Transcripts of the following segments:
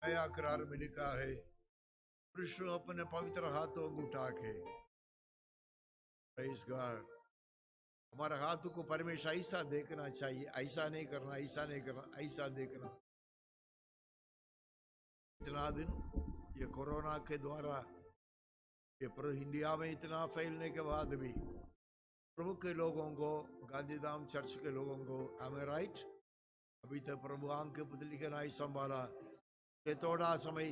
नया करार में लिखा है, पुरुषों अपने पवित्र हाथों को उठा के, प्रेज़ गॉड, हमारे हाथों को परमेश्वर ऐसा देखना चाहिए, ऐसा नहीं करना, ऐसा नहीं करना, ऐसा देखना। इतना दिन ये कोरोना के द्वारा ये इंडिया में इतना फैलने के बाद भी प्रभु के लोगों को, गांधीधाम चर्च के लोगों को, am I right? अभी तक प्रभु आंख के पुतली के नहीं संभाला, ये थोड़ा समय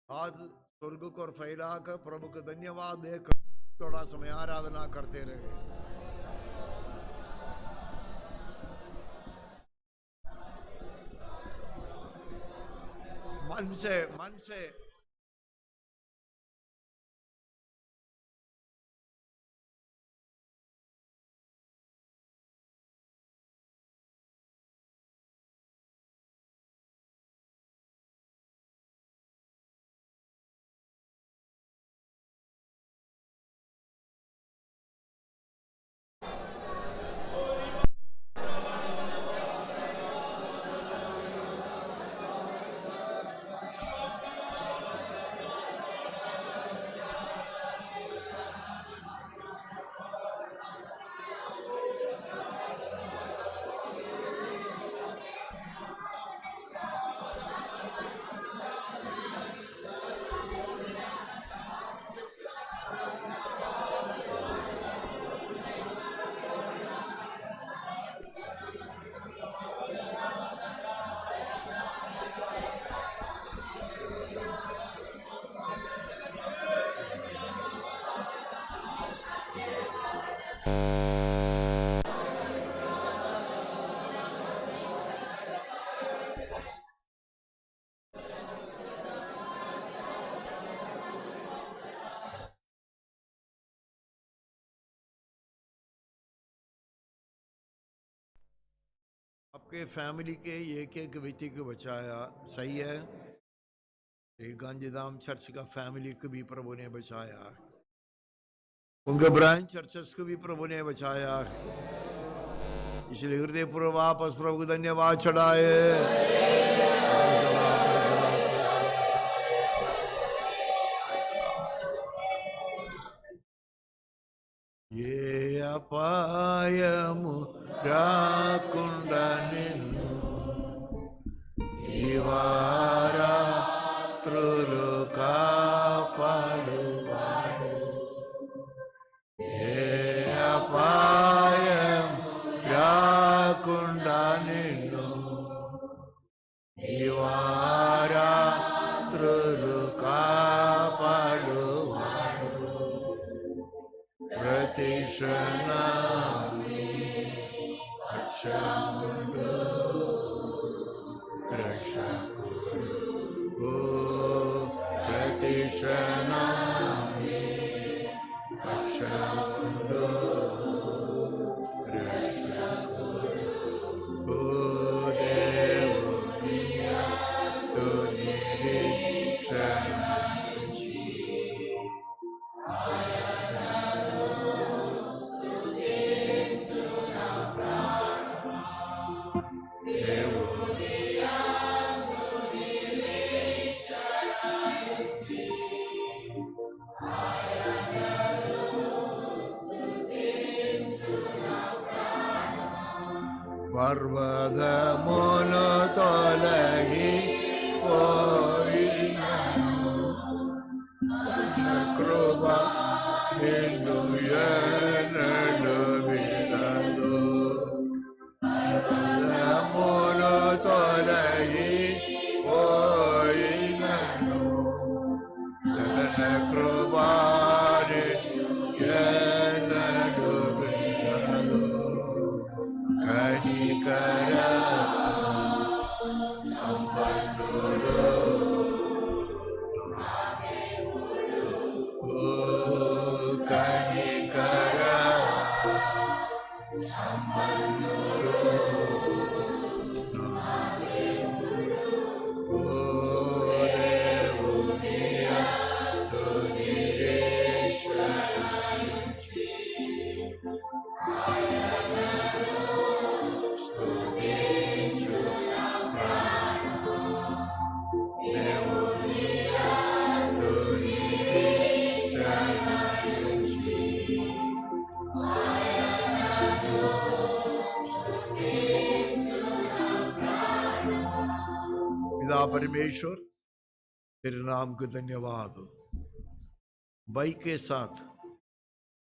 हाथ स्वर्ग को फैलाकर प्रभु को धन्यवाद देकर थोड़ा समय आराधना करते रहे। मन से आपके फैमिली के एक व्यक्ति को बचाया, सही है। गांधीधाम चर्च का फैमिली को भी प्रभु ने बचाया, उनके ब्रांच चर्चेस को भी प्रभु ने बचाया, इसलिए हृदय पूर्वक वापस प्रभु को धन्यवाद चढ़ाए। ये अपायमु राकुंडा निन्नु दिवारात्रुलु कापाडुवाडु, ये अपायमु राकुंडा निन्नु दिवारात्रुलु कापाडुवाडु, ప్రతిక్షణామి రక్షకుడు రక్షకుడు, ఓ ప్రతిక్షణామి రక్షకుడు రక్షకుడు, ఓ దేవుని యందు నిరీక్షణించి పర్వతములు తొలగి పోయినను కృప నిన్ను ఎన్నడు విడదు, పర్వతములు తొలగి పోయినను తన కృప ఎన్నడు విడదు, కనికర సంపన్నుడు, ఓ కనికర సంపన్నుడు, ఓ దేవుని యందు నిరీక్షణించి స్తుతించు ప్రాణము, దేవుని యందు నిరీక్షణించి पिता परमेश्वर तेरे नाम को धन्यवाद हो। भाई के साथ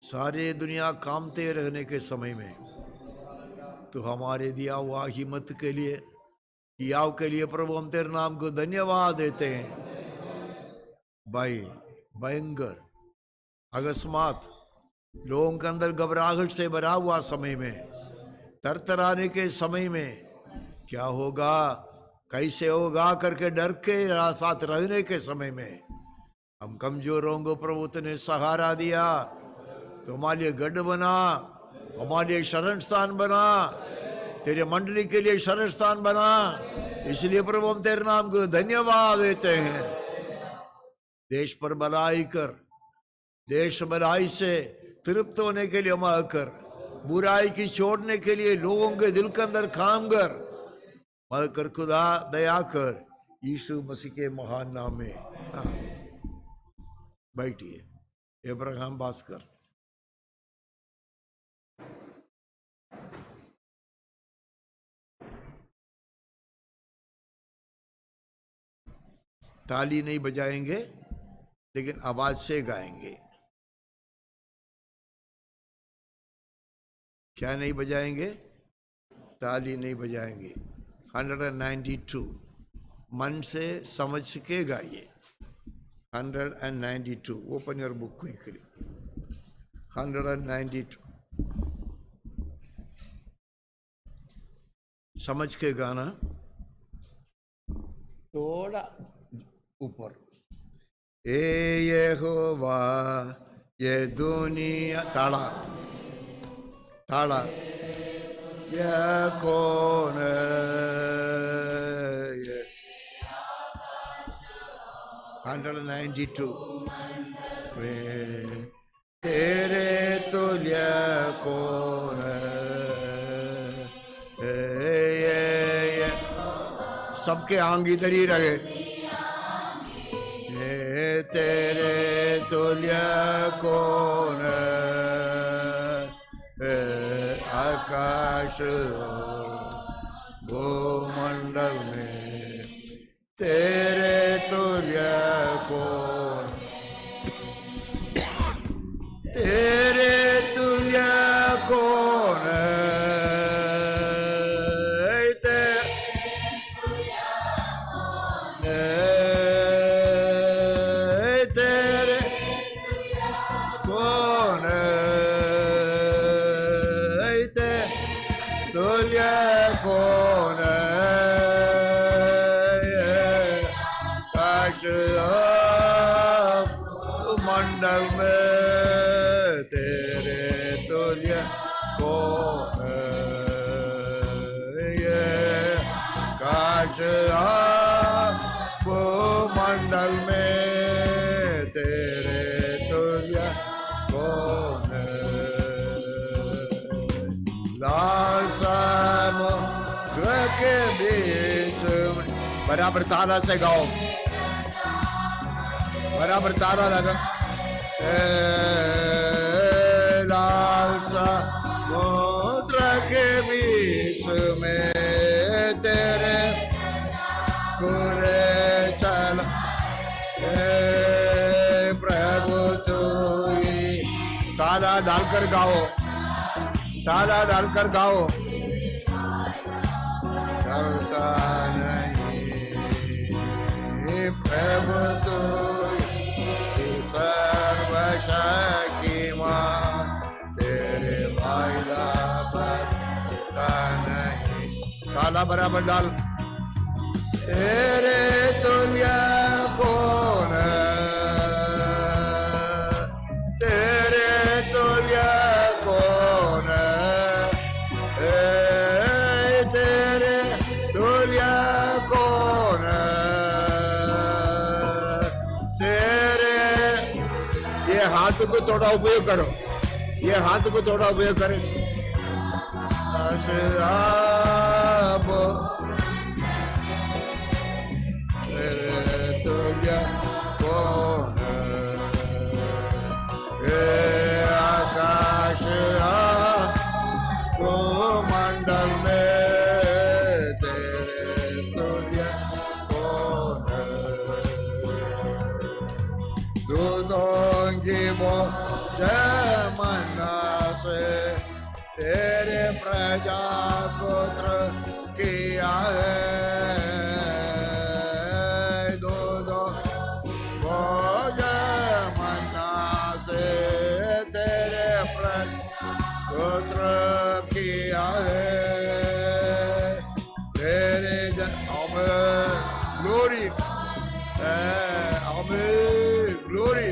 सारे दुनिया कामते रहने के समय में तो हमारे दिया हुआ हिम्मत के लिए, याव के लिए प्रभु हम तेरे नाम को धन्यवाद देते हैं। भाई भयंकर अकस्मात लोगों के अंदर घबराहट से भरा हुआ समय में, तरतराने के समय में क्या होगा कैसे होगा करके डर के साथ रहने के समय में हम कमजोरों को प्रभु तूने सहारा दिया, तो हमारे लिए गढ़ बना, हमारे लिए शरण स्थान बना, तेरे मंडली के लिए शरण स्थान बना। इसलिए प्रभु हम तेरे नाम को धन्यवाद देते हैं। देश पर भलाई कर, देश भलाई से तृप्त होने के लिए अमल कर, बुराई की छोड़ने के लिए लोगों के दिल के अंदर काम कर, मदद कर खुदा, दया कर, यीशु मसीह के महान नाम में। बैठिए। इब्राहिम भास्कर। ताली नहीं बजाएंगे लेकिन आवाज से गाएंगे। क्या नहीं बजाएंगे? ताली नहीं बजाएंगे। 192 मन से समझ के गाइए। 192 ओपन योर बुक क्विकली। 192 समझ के गाना। थोड़ा ऊपर। ए यहोवा ये दुनिया, ताला ताला, ये कौन है? 192 तेरे तुल्य कौन है? ये सबके आंग इधर ही रहे। तेरे तुल्य कौन है? आकाश भूमंडल में तेरे तुल्य कौन? तेरे तुल्य कौन है? मंडल में तेरे तुल्य कौन है? ये काश आप मंडल में तेरे तुल्य कौन है? लाल समुद्र के बीच में, बराबर ताला से गाओ, बराबर ताला लगा। लाल समुद्र के बीच में तेरे कुरे चल, प्रभु तू ही। ताला डालकर गाओ, ताला डालकर गाओ। करता नहीं प्रभु तू सर्वशक्तिमान, तेरे वायदा बदलता नहीं। ताला बराबर डाल। तेरे तुल्य कौन है? तेरे तुल्य कौन है? तेरे तुल्य कौन है? हाथ को थोड़ा उपयोग करो, ये हाथ को थोड़ा उपयोग करें। तेरे तुल्य कौन है? आकाश को मंडल में तेरे तुल्य कौन है? दूतों की जय मनसे तेरे प्रजा पुत्र किया है दूतों जय मनसे तेरे प्रजा पुत्र किया है तेरे ग्लोरी Amen. Glory.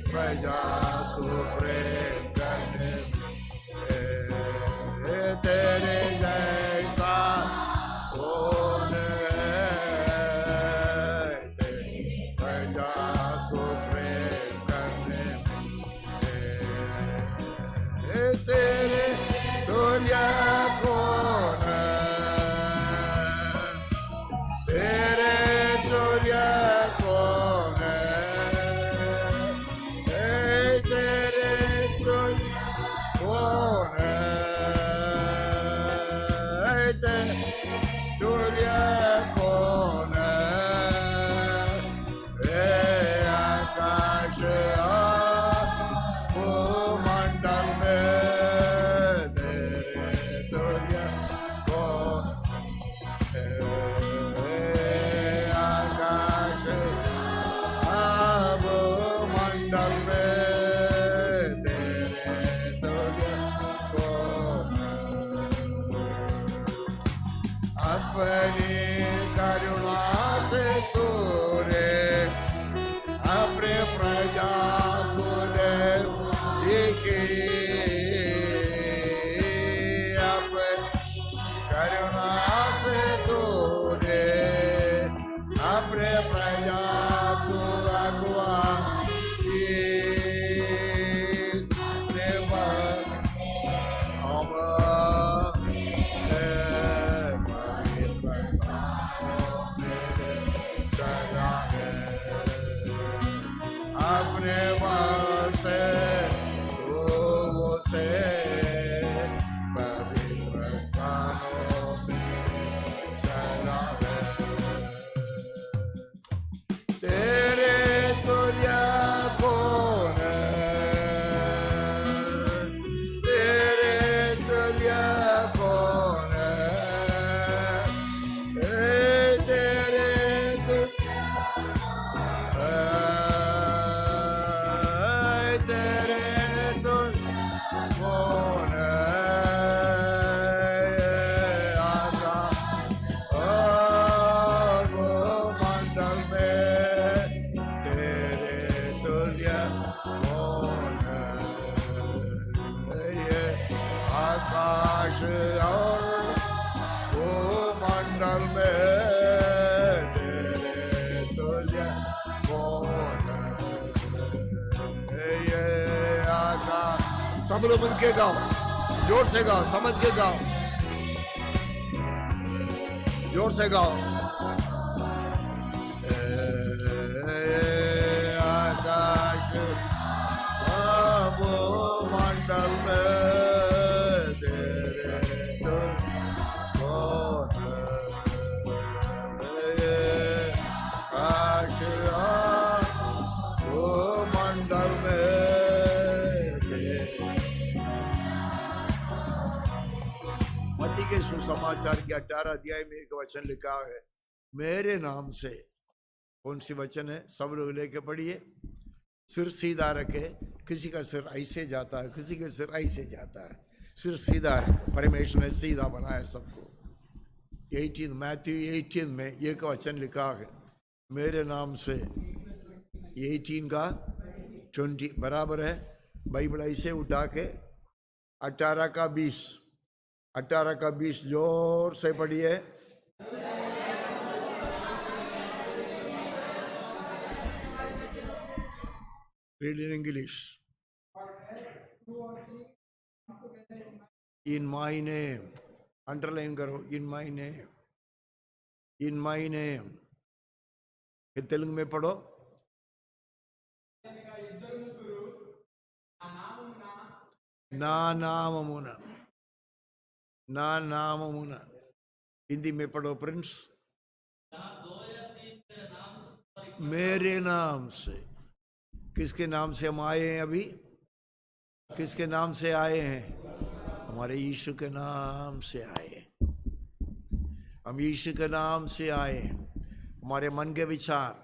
प्रजा को प्रेम करने में तेरे जैसा कौन है प्रजा को प्रेम करने में तेरे दुनिया कौन है तेरे दुनिया सब लोग मिलके गाओ जोर से गाओ समझ के गाओ जोर से गाओ आकाश मंडल में तेरे आकाश मंडल में मत्ती के सुसमाचार के 18 अध्याय में एक वचन लिखा है मेरे नाम से। कौन सी वचन है? सब लोग लेके पढ़िए। सिर सीधा रखे, किसी का सिर ऐसे जाता है, किसी का सिर ऐसे जाता है। सिर सीधा रखे, परमेश्वर ने सीधा बनाया सबको। 18 मैथ्यू 18 में एक वचन लिखा है मेरे नाम से। 18 का 20 बराबर है। बाइबल ऐसे उठा के 18 का 20, 18 का 20 जोर से पढ़िए। Read in English. In my name. Underline करो, in my name. In my name. ये तेलुगु में पढ़ो। ना नाममुना, ना नाममुना। हिंदी में पढ़ो प्रिंस। मेरे नाम से किसके नाम से हम आए हैं? अभी किसके नाम से आए हैं? हमारे यीशु के नाम से आए हैं। हम यीशु के नाम से आए हैं। हमारे मन के विचार,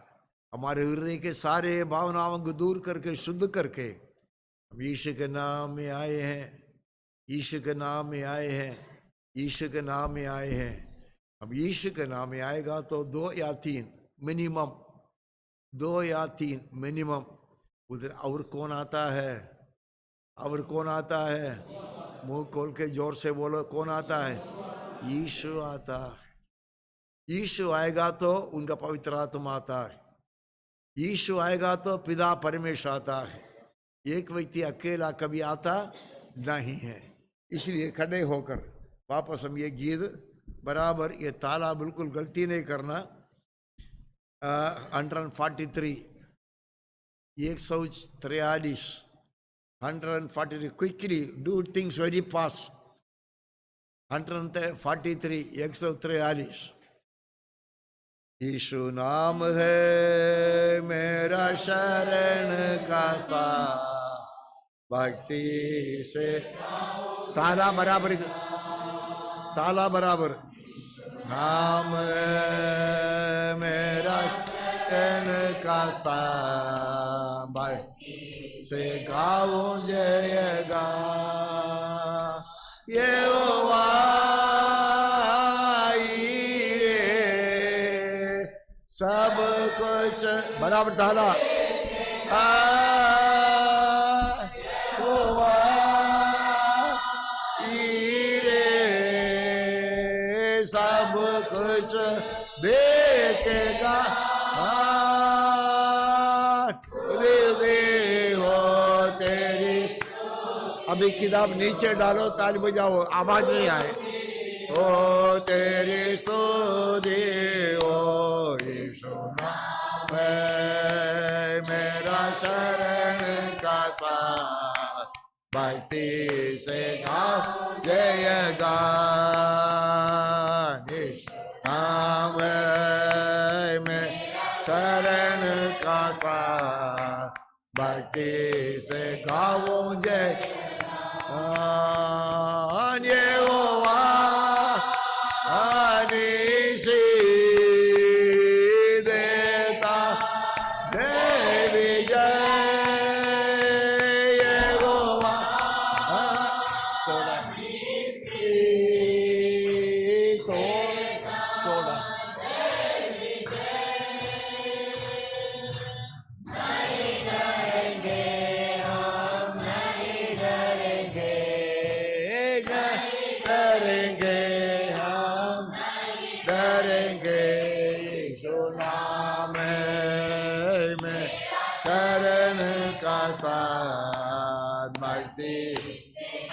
हमारे हृदय के सारे भावनाओं को दूर करके, शुद्ध करके हम यीशु के नाम में आए हैं। यीशु के नाम में आए हैं। यीशु के नाम में आए हैं। अब यीशु के नाम में आएगा तो 2 या 3 मिनिमम, 2 या 3 मिनिमम। उधर और कौन आता है? और कौन आता है? मुंह खोल के जोर से बोलो, कौन आता है? यीशु आता है। यीशु आएगा तो उनका पवित्र आत्मा आता है। यीशु आएगा तो पिता परमेश्वर आता है। एक व्यक्ति अकेला कभी आता नहीं है। इसलिए खड़े होकर वापस हम ये गीत बराबर, ये ताला बिल्कुल गलती नहीं करना। 143 143 quickly do things very fast. 143 143। यीशु नाम है मेरा शरण का स्थान, भक्ति से ताला बराबर, ताला बराबर। नाम है मेरा शरण का स्थान, भक्ति से गाऊं जयगा। यहोवा सब कुछ बराबर ताला। सब कुछ देखेगा। दे हो तेरी। अभी किताब नीचे डालो, ताली बजाओ, आवाज नहीं आए। ओ तेरी स्तुति हो यीशु नाम है मेरा शरण का स्थान, भक्ति से गाओ जय गान। यीशु नाम है मेरा शरण का स्थान, भक्ति से गाओ जय गान। यहोवा आनीसी देता देवी जय। यहोवा थोड़ा थोड़ा डरेंगे हम, डरेंगे। यीशु नाम में शरण का स्थान, भक्ति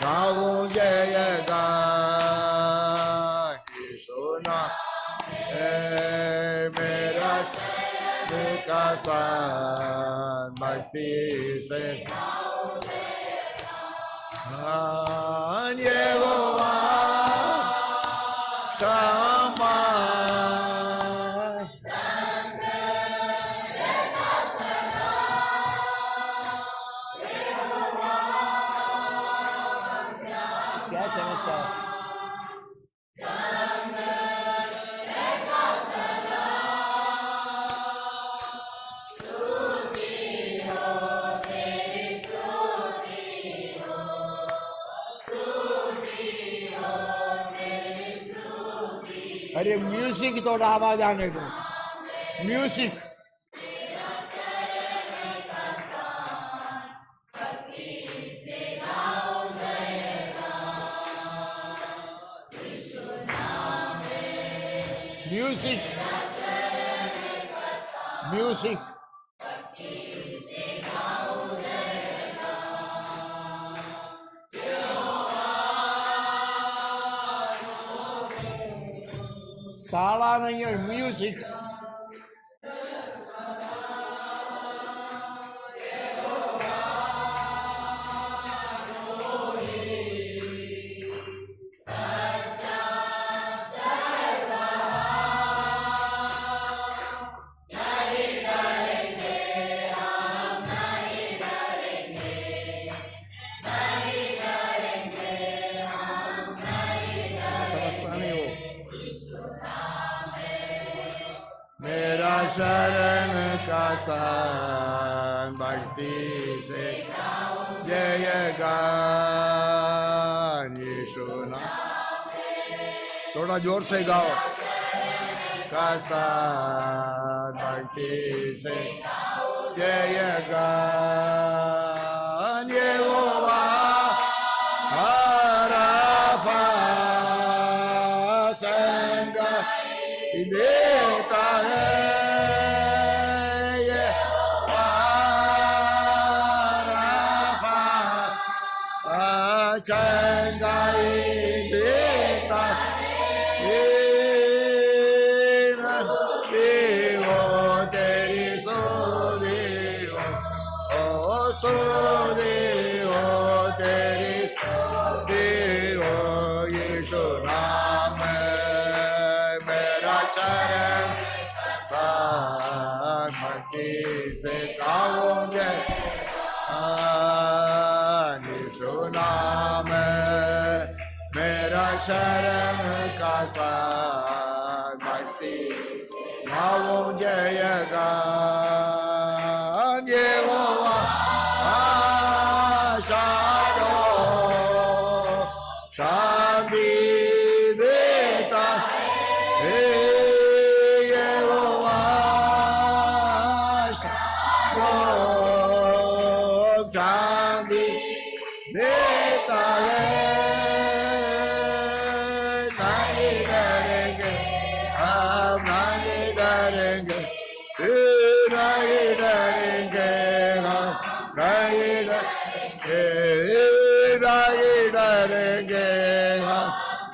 गाऊं जय गान। यीशु नाम मेरा शरण का स्थान, भक्ति से यहोवा क्षमा। क्या समझता है? अरे म्यूजिक थोड़ा आवाज आने दो, म्यूजिक। Music music. ताला नहीं है, म्यूजिक। स्थान भक्ति से जय गान यीशु नाम। थोड़ा जोर से गाओ। का स्थान भक्ति से जय गान यहोवा राफा संगा देता है ये राफा संगाई देता है। देवो तेरी सोदेवो ओ सोदेवो तेरी देवो यीशु नाम मेरा शरण भक्ति से गाऊंगे यीशु नाम मेरा शरण का स्थान भक्ति गाऊं जय गान यहोवा शादो शांति देता है यहोवा शादो शांति देता है। नहीं डरेंगे हम नहीं डरेंगे नहीं डरेंगे हम नहीं डरेंगे नहीं डरेंगे हम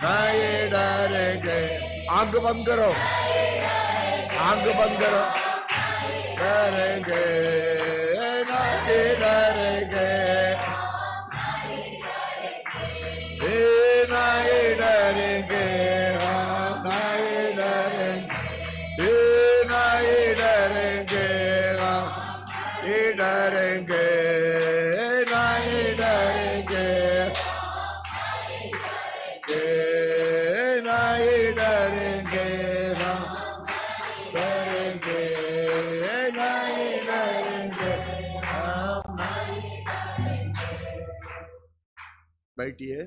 नहीं डरेंगे। आंख बंद करो आंख बंद करो। डरेंगे नहीं डरेंगे नहीं डरेंगे हम नहीं डरेंगे नहीं डरेंगे हम नहीं डरेंगे नहीं डरेंगे नहीं डरेंगे हम डरेंगे नहीं डरेंगे हम नहीं। बैठिए।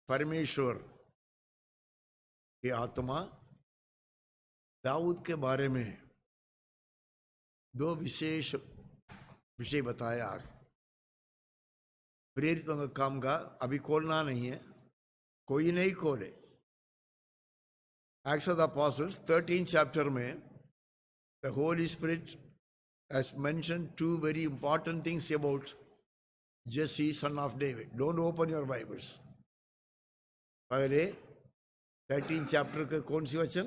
परमेश्वर की आत्मा दाऊद के बारे में दो विशेष विषय बताया। प्रेरितों का काम का अभी खोलना नहीं है, कोई नहीं खोले। Acts of the Apostles 13th chapter में the Holy Spirit has mentioned two very important things about Jesse son of David. Don't open your Bibles. पहले 13 चैप्टर के कौन सी वचन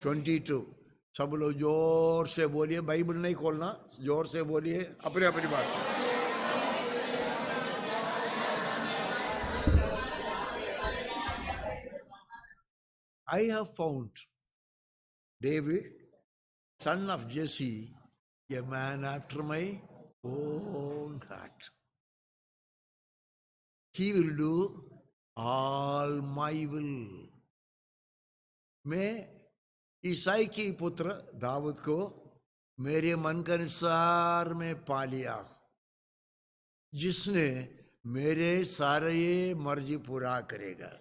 22। सब लोग जोर से बोलिए, बाइबल नहीं खोलना, जोर से बोलिए अपने अपनी बात। I have found David, son of Jesse, a man after my own heart. He will do all my will. मैं ईसाई की पुत्र दाऊद को मेरे मन के अनुसार में पा लिया, जिसने मेरे सारे मर्जी पूरा करेगा।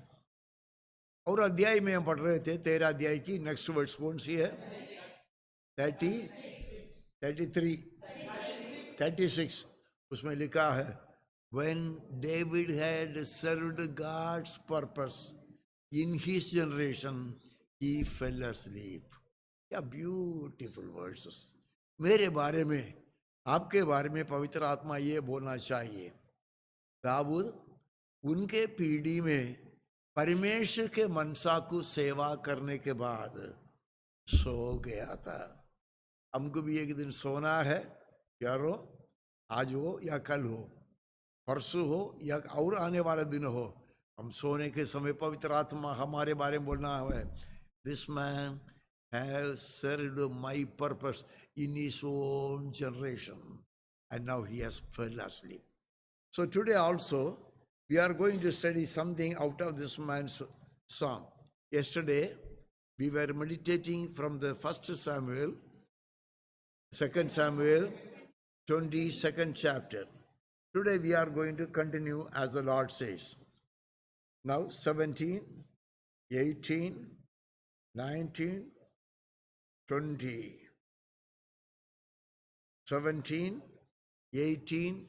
और अध्याय में हम पढ़ रहे थे 13 अध्याय की नेक्स्ट वर्ड्स कौन सी है 36 उसमें लिखा है when David had served God's purpose in his generation he fell asleep. क्या ब्यूटीफुल वर्ड्स। मेरे बारे में आपके बारे में पवित्र आत्मा ये बोलना चाहिए, दाऊद उनके पीढ़ी में परमेश्वर के मनसा को सेवा करने के बाद सो गया था। हमको भी एक दिन सोना है यारो, आज हो या कल हो, परसों हो या और आने वाला दिन हो, हम सोने के समय पवित्र आत्मा हमारे बारे में बोलना है। This man has served my purpose in his own generation and now he has fail asleep. So today also We are going to study something out of this man's song. Yesterday, we were meditating from the 1 Samuel, 2 Samuel, 22nd chapter. Today we are going to continue as the Lord says. Now 17, 18, 19, 20. 17, 18,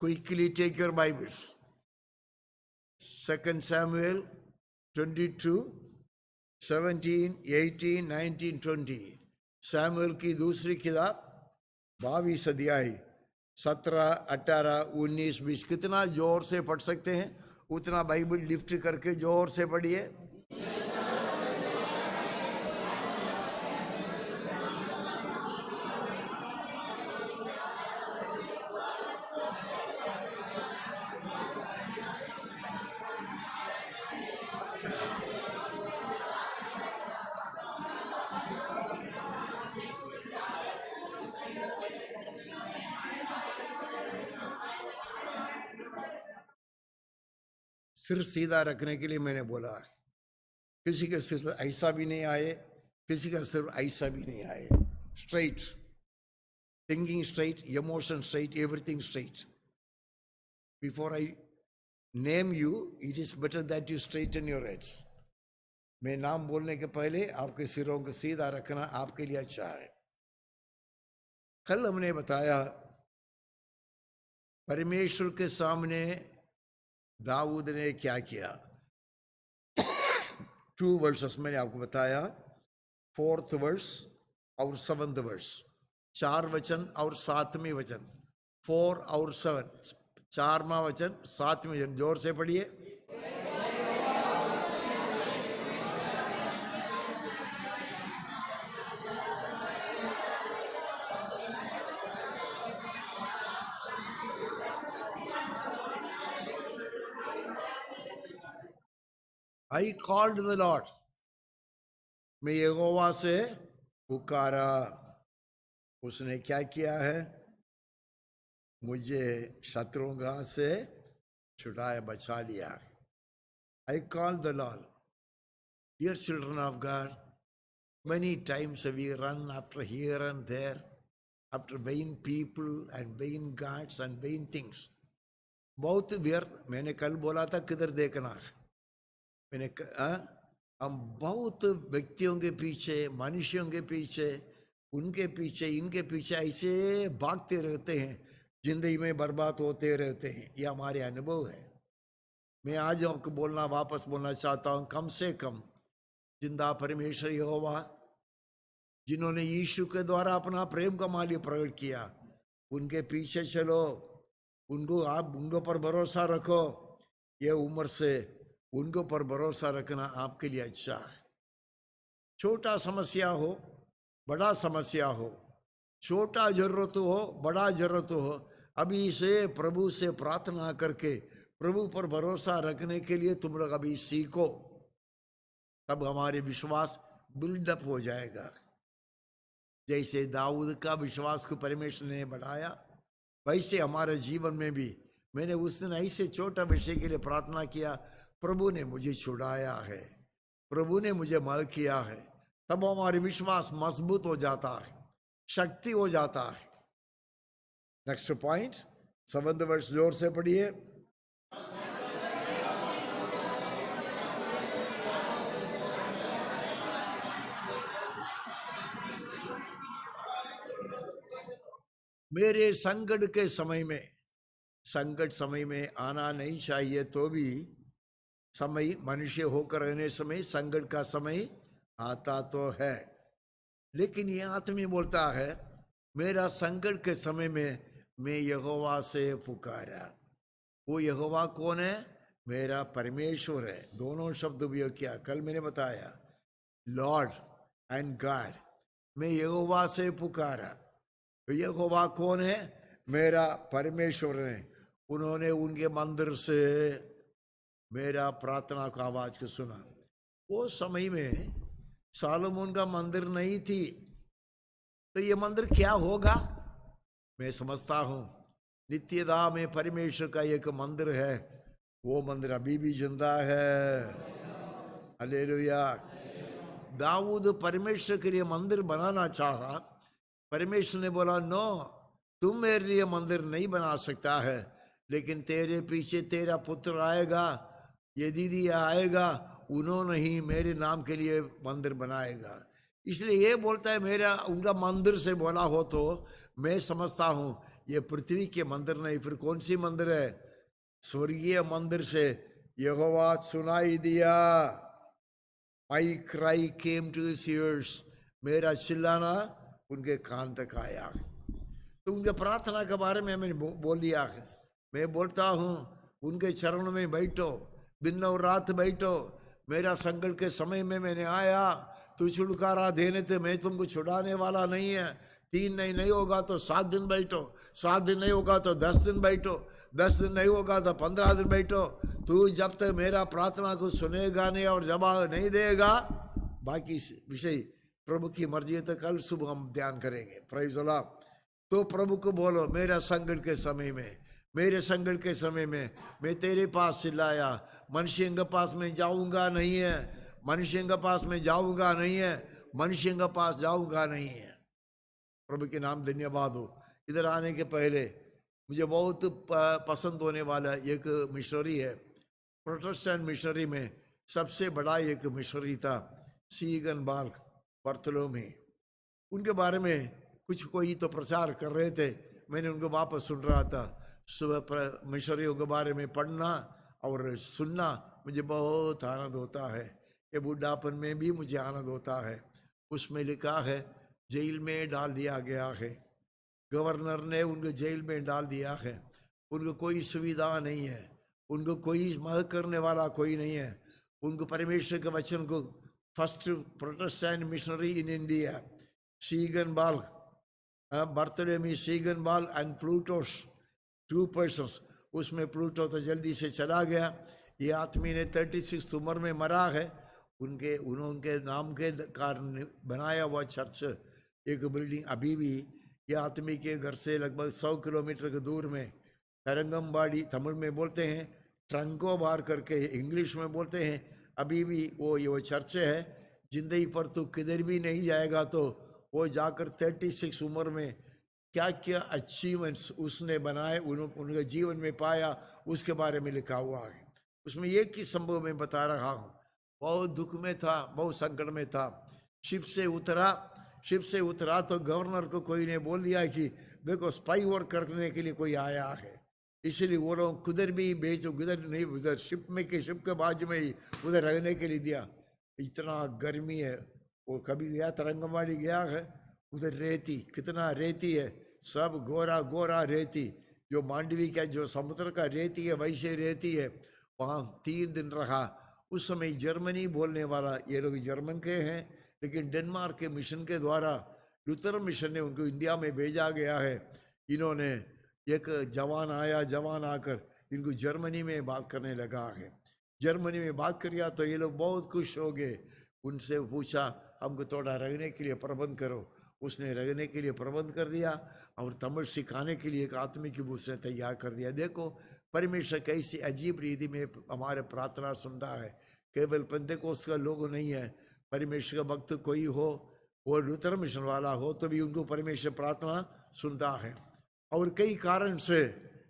quickly take your Bibles. 2 Samuel 22, 17, 18, 19, 20. Samuel की दूसरी किताब 22 अध्याय 17, 18, 19, 20. कितना जोर से पढ़ सकते हैं उतना बाइबल लिफ्ट करके जोर से पढ़िए. सिर सीधा रखने के लिए मैंने बोला है. किसी का सिर ऐसा भी नहीं आए, किसी का सिर ऐसा भी नहीं आए. Straight, thinking straight, emotion straight, everything straight. Before I name you, it is better that you straighten your heads. मैं नाम बोलने के पहले आपके सिरों को सीधा रखना आपके लिए अच्छा है. कल हमने बताया परमेश्वर के सामने दाऊद ने क्या किया. 2 वर्सेस मैंने आपको बताया, 4th वर्स और 7th वर्स. 4 वचन और 7वें वचन. 4 और 7, 4वां वचन 7वें वचन. जोर से पढ़िए. I called the Lord. मैं यहोवा से पुकारा. उसने क्या किया है? मुझे शत्रुओं का से छुड़ाया, बचा लिया. I called the Lord. Dear children of God, many times we run after here and there, after vain people and vain gods and vain things. बहुत व्यर्थ. मैंने कल बोला था किधर देखना. हम बहुत व्यक्तियों के पीछे, मनुष्यों के पीछे, उनके पीछे, इनके पीछे ऐसे भागते रहते हैं, जिंदगी में बर्बाद होते रहते हैं. ये हमारे अनुभव है. मैं आज आपको वापस बोलना चाहता हूँ, कम से कम जिंदा परमेश्वर यहोवा जिन्होंने यीशु के द्वारा अपना प्रेम का माल्य प्रकट किया, उनके पीछे चलो, उनको पर भरोसा रखो. ये उम्र से उनको पर भरोसा रखना आपके लिए अच्छा है. छोटा समस्या हो, बड़ा समस्या हो, छोटा जरूरत हो, बड़ा जरूरत हो, अभी से प्रभु से प्रार्थना करके प्रभु पर भरोसा रखने के लिए तुम लोग अभी सीखो. तब हमारे विश्वास बिल्डअप हो जाएगा. जैसे दाऊद का विश्वास को परमेश्वर ने बढ़ाया, वैसे हमारे जीवन में भी. मैंने उस दिन ऐसे छोटा विषय के लिए प्रार्थना किया, प्रभु ने मुझे छुड़ाया है, प्रभु ने मुझे मदद किया है. तब हमारे विश्वास मजबूत हो जाता है, शक्ति हो जाता है. नेक्स्ट पॉइंट, 7th वर्स जोर से पढ़िए. मेरे संकट के समय में, संकट समय में आना नहीं चाहिए, तो भी समय मनुष्य होकर रहने समय संकट का समय आता तो है. लेकिन ये आदमी बोलता है, मेरा संकट के समय में मैं यहोवा से पुकारा. वो यहोवा कौन है? मेरा परमेश्वर है. दोनों शब्द उपयोग किया. कल मैंने बताया, लॉर्ड एंड गॉड. मैं यहोवा से पुकारा. यहोवा कौन है? मेरा परमेश्वर है. उन्होंने उनके मंदिर से मेरा प्रार्थना का आवाज को सुना. वो समय में सालोमोन का मंदिर नहीं थी, तो ये मंदिर क्या होगा? मैं समझता हूं नित्यता में परमेश्वर का एक मंदिर है, वो मंदिर अभी भी जिंदा है। हालेलुया। दाऊद परमेश्वर के लिए मंदिर बनाना चाहा। परमेश्वर ने बोला नो, तुम मेरे लिए मंदिर नहीं बना सकता है, लेकिन तेरे पीछे तेरा पुत्र आएगा, ये दीदी आएगा, उन्होंने ही मेरे नाम के लिए मंदिर बनाएगा। इसलिए ये बोलता है मेरा उनका मंदिर से बोला हो तो मैं समझता हूँ ये पृथ्वी के मंदिर नहीं, फिर कौन सी मंदिर है? स्वर्गीय मंदिर से यहोवा सुनाई दिया। माई cry came to his years, मेरा चिल्लाना उनके कान तक आया। तो उनके प्रार्थना के बारे में मैंने बोल दिया है। मैं बोलता हूँ उनके चरणों में बैठो, दिन और रात बैठो। मेरा संकट के समय में मैंने आया, तू छुटकारा देने थे, मैं तुमको छुड़ाने वाला नहीं है। 3 नहीं होगा तो 7 दिन बैठो, 7 दिन नहीं होगा तो 10 दिन बैठो, 10 दिन नहीं होगा तो 15 दिन बैठो। तू जब तक मेरा प्रार्थना को सुनेगा नहीं और जवाब नहीं देगा, बाकी विषय प्रभु की मर्जी है। तो कल सुबह हम ध्यान करेंगे। Praise the Lord. तो प्रभु को बोलो मेरा संकट के समय में, मेरे संकट के समय में मैं तेरे पास चिल्लाया। मनुष्य के पास में जाऊंगा नहीं है, मनुष्य के पास में जाऊंगा नहीं है, मनुष्य के पास जाऊंगा नहीं है। प्रभु के नाम धन्यवाद हो। इधर आने के पहले मुझे बहुत पसंद होने वाला एक मिशनरी है, प्रोटेस्टेंट मिशनरी में सबसे बड़ा एक मिशनरी था, सीगन बाल्क बर्तलोमी। उनके बारे में कुछ कोई तो प्रचार कर रहे थे, मैंने उनको वापस सुन रहा था। सुबह मिशनरियों के बारे में पढ़ना और सुनना मुझे बहुत आनंद होता है। ये बुढ़ापन में भी मुझे आनंद होता है। उसमें लिखा है जेल में डाल दिया गया है, गवर्नर ने उनको जेल में डाल दिया है, उनको कोई सुविधा नहीं है, उनको कोई मदद करने वाला कोई नहीं है। उनको परमेश्वर के वचन को first Protestant missionary in India Ziegenbalg, Bartholomew Ziegenbalg and Plutschau, 2 persons. उसमें प्लूटो तो जल्दी से चला गया। ये आदमी ने 36 उम्र में मरा है। उनके नाम के कारण बनाया हुआ चर्च, एक बिल्डिंग अभी भी ये आदमी के घर से लगभग 100 किलोमीटर के दूर में तरंगमबाड़ी, तमिल में बोलते हैं ट्रंको बार करके, इंग्लिश में बोलते हैं, अभी भी वो चर्च है। जिंदगी पर तो किधर भी नहीं जाएगा तो वो जाकर 36 उम्र में क्या क्या अचीवमेंट्स उसने बनाए, उनके जीवन में पाया, उसके बारे में लिखा हुआ है। उसमें एक ही संभव मैं बता रहा हूँ। बहुत दुख में था, बहुत संकट में था। शिप से उतरा तो गवर्नर को कोई ने बोल दिया कि देखो स्पाई वर्क करने के लिए कोई आया है, इसलिए वो लोग कुदर भी भेजो, कुदर नहीं, उधर शिप के बाजू में ही उधर रहने के लिए दिया। इतना गर्मी है। वो कभी गया तरंगमाड़ी गया है, उधर रेती, कितना रेती है, सब गोरा गोरा रेती, जो मांडवी का जो समुद्र का रेती है वैसे रेती है। वहाँ 3 दिन रहा। उस समय जर्मनी बोलने वाला, ये लोग जर्मन के हैं, लेकिन डेनमार्क के मिशन के द्वारा लुथरन मिशन ने उनको इंडिया में भेजा गया है। इन्होंने एक जवान आकर इनको जर्मनी में बात करने लगा है। जर्मनी में बात किया तो ये लोग बहुत खुश हो गए। उनसे पूछा हमको थोड़ा रहने के लिए प्रबंध करो। उसने रहने के लिए प्रबंध कर दिया और तमिल सिखाने के लिए एक आदमी की उसने तैयार कर दिया। देखो परमेश्वर कैसी अजीब रीति में हमारे प्रार्थना सुनता है। केवल पेंतेकोस्त का लोग नहीं है, परमेश्वर का भक्त कोई हो, वो लुथरन मिशन वाला हो, तो भी उनको परमेश्वर प्रार्थना सुनता है। और कई कारण से,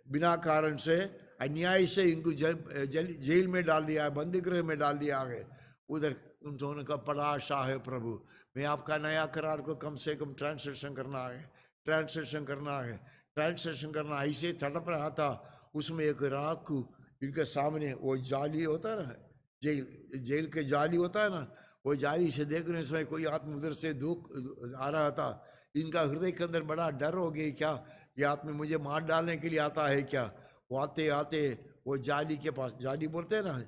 बिना कारण से, अन्याय से इनको जेल में डाल दिया है, बंदी गृह में डाल दिया है। उधर उन्होंने कहा बड़ा आशा है प्रभु, मैं आपका नया करार को कम से कम ट्रांसलेशन करना है। ऐसे तड़प रहा था। उसमें एक रात को इनके सामने वो जाली होता है ना, जेल के जाली होता है ना, वो जाली से देखने समय कोई आदमी उधर से दुख आ रहा था। इनका हृदय के अंदर बड़ा डर हो गया, क्या ये आदमी मुझे मार डालने के लिए आता है क्या। वो आते आते वो जाली के पास, जाली बोलते हैं ना,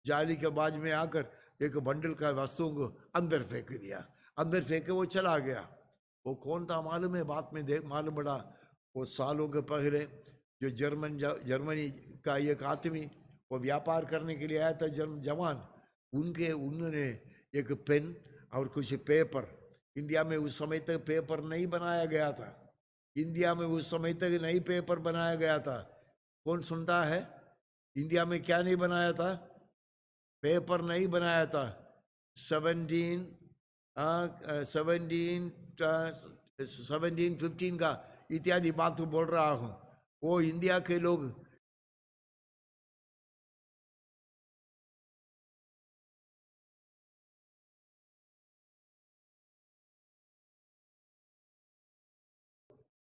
जाली के बाज में आकर एक बंडल का वस्तुओं को अंदर फेंक दिया। अंदर फेंके वो चला गया। वो कौन था मालूम है? बात में मालूम पड़ा वो सालों के पहले जो जर्मनी का एक आदमी वो व्यापार करने के लिए आया था, जवान, उन्होंने एक पेन और कुछ पेपर, इंडिया में उस समय तक पेपर नहीं बनाया गया था, इंडिया में उस समय तक नहीं पेपर बनाया गया था। कौन सुनता है? इंडिया में क्या नहीं बनाया था? पेपर नहीं बनाया था। 17 17 1715 का इत्यादि बात बोल रहा हूँ। वो इंडिया के लोग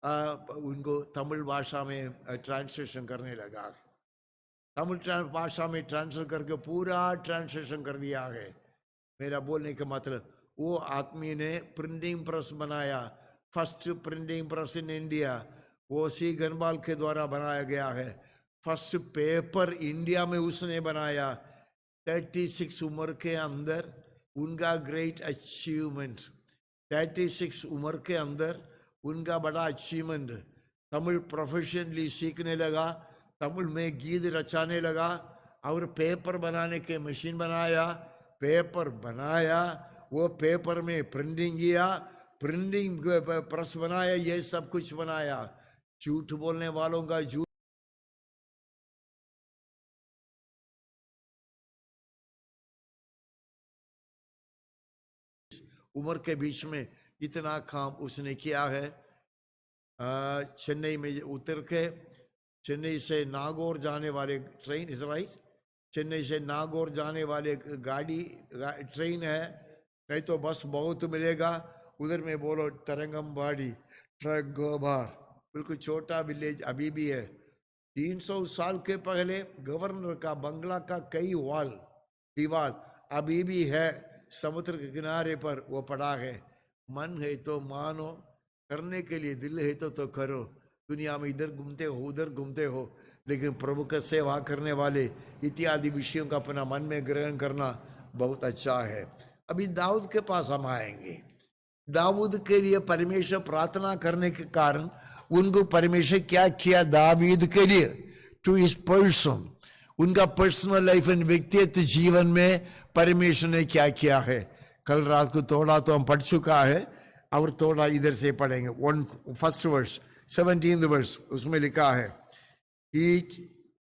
उनको तमिल भाषा में ट्रांसलेशन करने लगा। तमिल भाषा में ट्रांसलेट करके पूरा ट्रांसलेशन कर दिया है। मेरा बोलने का मतलब, वो आदमी ने प्रिंटिंग प्रेस बनाया, first printing press in India, वो सी गनपाल के द्वारा बनाया गया है। फर्स्ट पेपर इंडिया में उसने बनाया। 36 उम्र के अंदर उनका ग्रेट अचीवमेंट, 36 उम्र के अंदर उनका बड़ा अचीवमेंट। तमिल प्रोफेशनली सीखने लगा, तमिल में गीत रचाने लगा, और पेपर बनाने के मशीन बनाया, पेपर बनाया, वो पेपर में प्रिंटिंग किया, प्रिंटिंग प्रेस बनाया, ये सब कुछ बनाया। झूठ बोलने वालों का झूठ। उम्र के बीच में इतना काम उसने किया है। चेन्नई में उतर के, चेन्नई से नागौर जाने वाले ट्रेन, इज राइट, चेन्नई से नागौर जाने वाले गाड़ी ट्रेन है, नहीं तो बस बहुत मिलेगा। उधर में बोलो तरंगमबाड़ी, ट्रंगोबार, बिल्कुल छोटा विलेज अभी भी है। 300 साल के पहले गवर्नर का बंगला का कई वाल दीवार अभी भी है, समुद्र के किनारे पर वो पड़ा है। मन है तो मानो, करने के लिए दिल है तो करो। दुनिया में इधर घूमते हो उधर घूमते हो, लेकिन प्रभु का सेवा करने वाले इत्यादि विषयों का अपना मन में ग्रहण करना बहुत अच्छा है। अभी दाऊद के पास हम आएंगे। दाऊद के लिए परमेश्वर प्रार्थना करने के कारण उनको परमेश्वर क्या किया दावीद के लिए, टू इस पर्सन, उनका पर्सनल लाइफ एंड व्यक्तिगत जीवन में परमेश्वर ने क्या किया है। कल रात को थोड़ा तो हम पढ़ चुका है, और थोड़ा इधर से पढ़ेंगे। फर्स्ट वर्स, 17th वर्स, उसमें लिखा है, he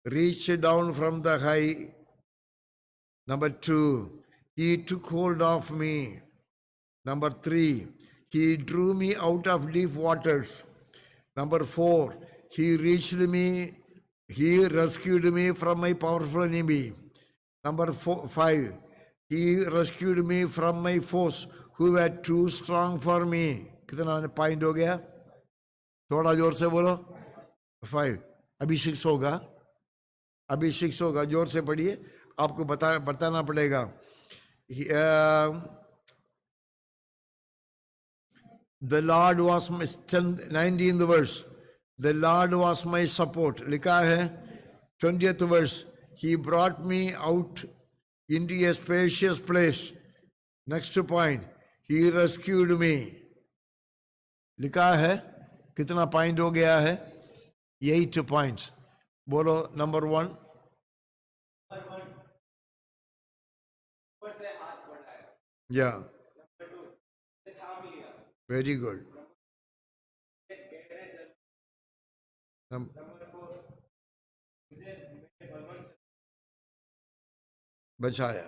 reached down from the high. Number 2, he took hold of me. Number 3, he drew me out of deep waters. Number 4, he reached me, he rescued me from my powerful enemy. Number 5, he rescued me from my foes who were too strong for me. कितना point हो गया? थोड़ा जोर से बोलो। 5, अभी 6 होगा, अभी 6 होगा, जोर से पढ़िए, आपको बताना पड़ेगा। The Lord was my 19th verse. The Lord was my support. लिखा है 20th verse. He brought me out into a spacious place. Next point. He rescued me. लिखा है, कितना पॉइंट हो गया है? 8 points. बोलो नंबर 1। या, वेरी गुड। बचाया।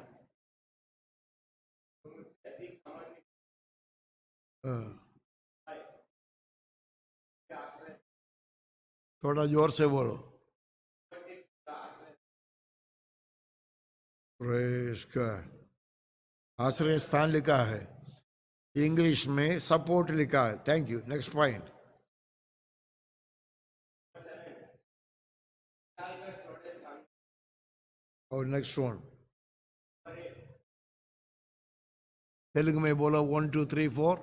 थोड़ा जोर से बोलो। Praise God. आश्रय स्थान लिखा है, इंग्लिश में सपोर्ट लिखा है। Thank you. Next point. और नेक्स्ट वन तेलुगु में बोलो 1 2 3 4।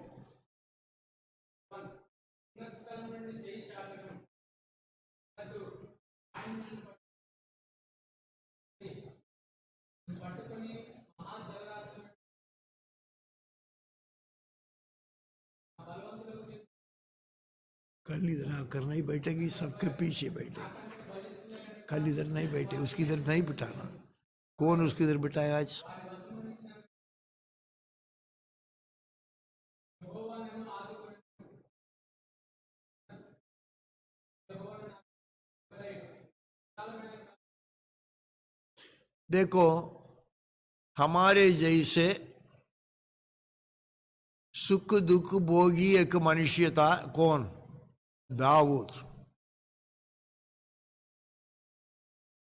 कल इधर आकर नहीं बैठेगी, सबके पीछे बैठेगी। कल इधर नहीं बैठे, उसकी इधर नहीं बिठाना। कौन उसकी इधर बिठाया आज? देखो, हमारे जैसे सुख दुख भोगी एक मनुष्य था, कौन? दाऊद।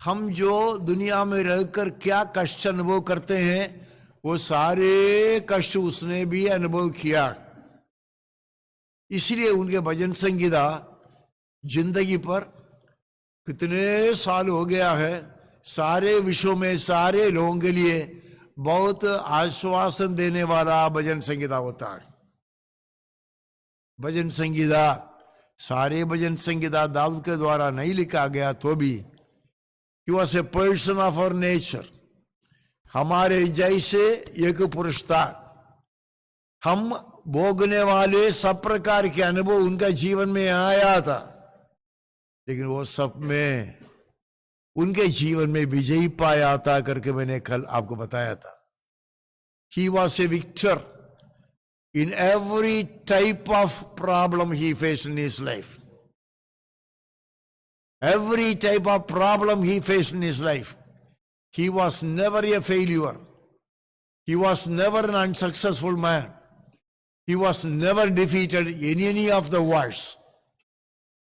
हम जो दुनिया में रहकर क्या कष्ट अनुभव करते हैं, वो सारे कष्ट उसने भी अनुभव किया। इसलिए उनके भजन संगीता जिंदगी पर कितने साल हो गया है, सारे विश्व में सारे लोगों के लिए बहुत आश्वासन देने वाला भजन संगीता होता है। भजन संगीता, सारे भजन संगीता दाऊद के द्वारा नहीं लिखा गया तो भी he was a person of our nature, हमारे जैसे एक पुरुष था। हम भोगने वाले सब प्रकार के अनुभव उनका जीवन में आया था, लेकिन वो सब में उनके जीवन में विजयी पाया था करके मैंने कल आपको बताया था। He was a victor in every type of problem he faced in his life. Every type of problem he faced in his life. He was never a failure. He was never an unsuccessful man. He was never defeated in any of the wars.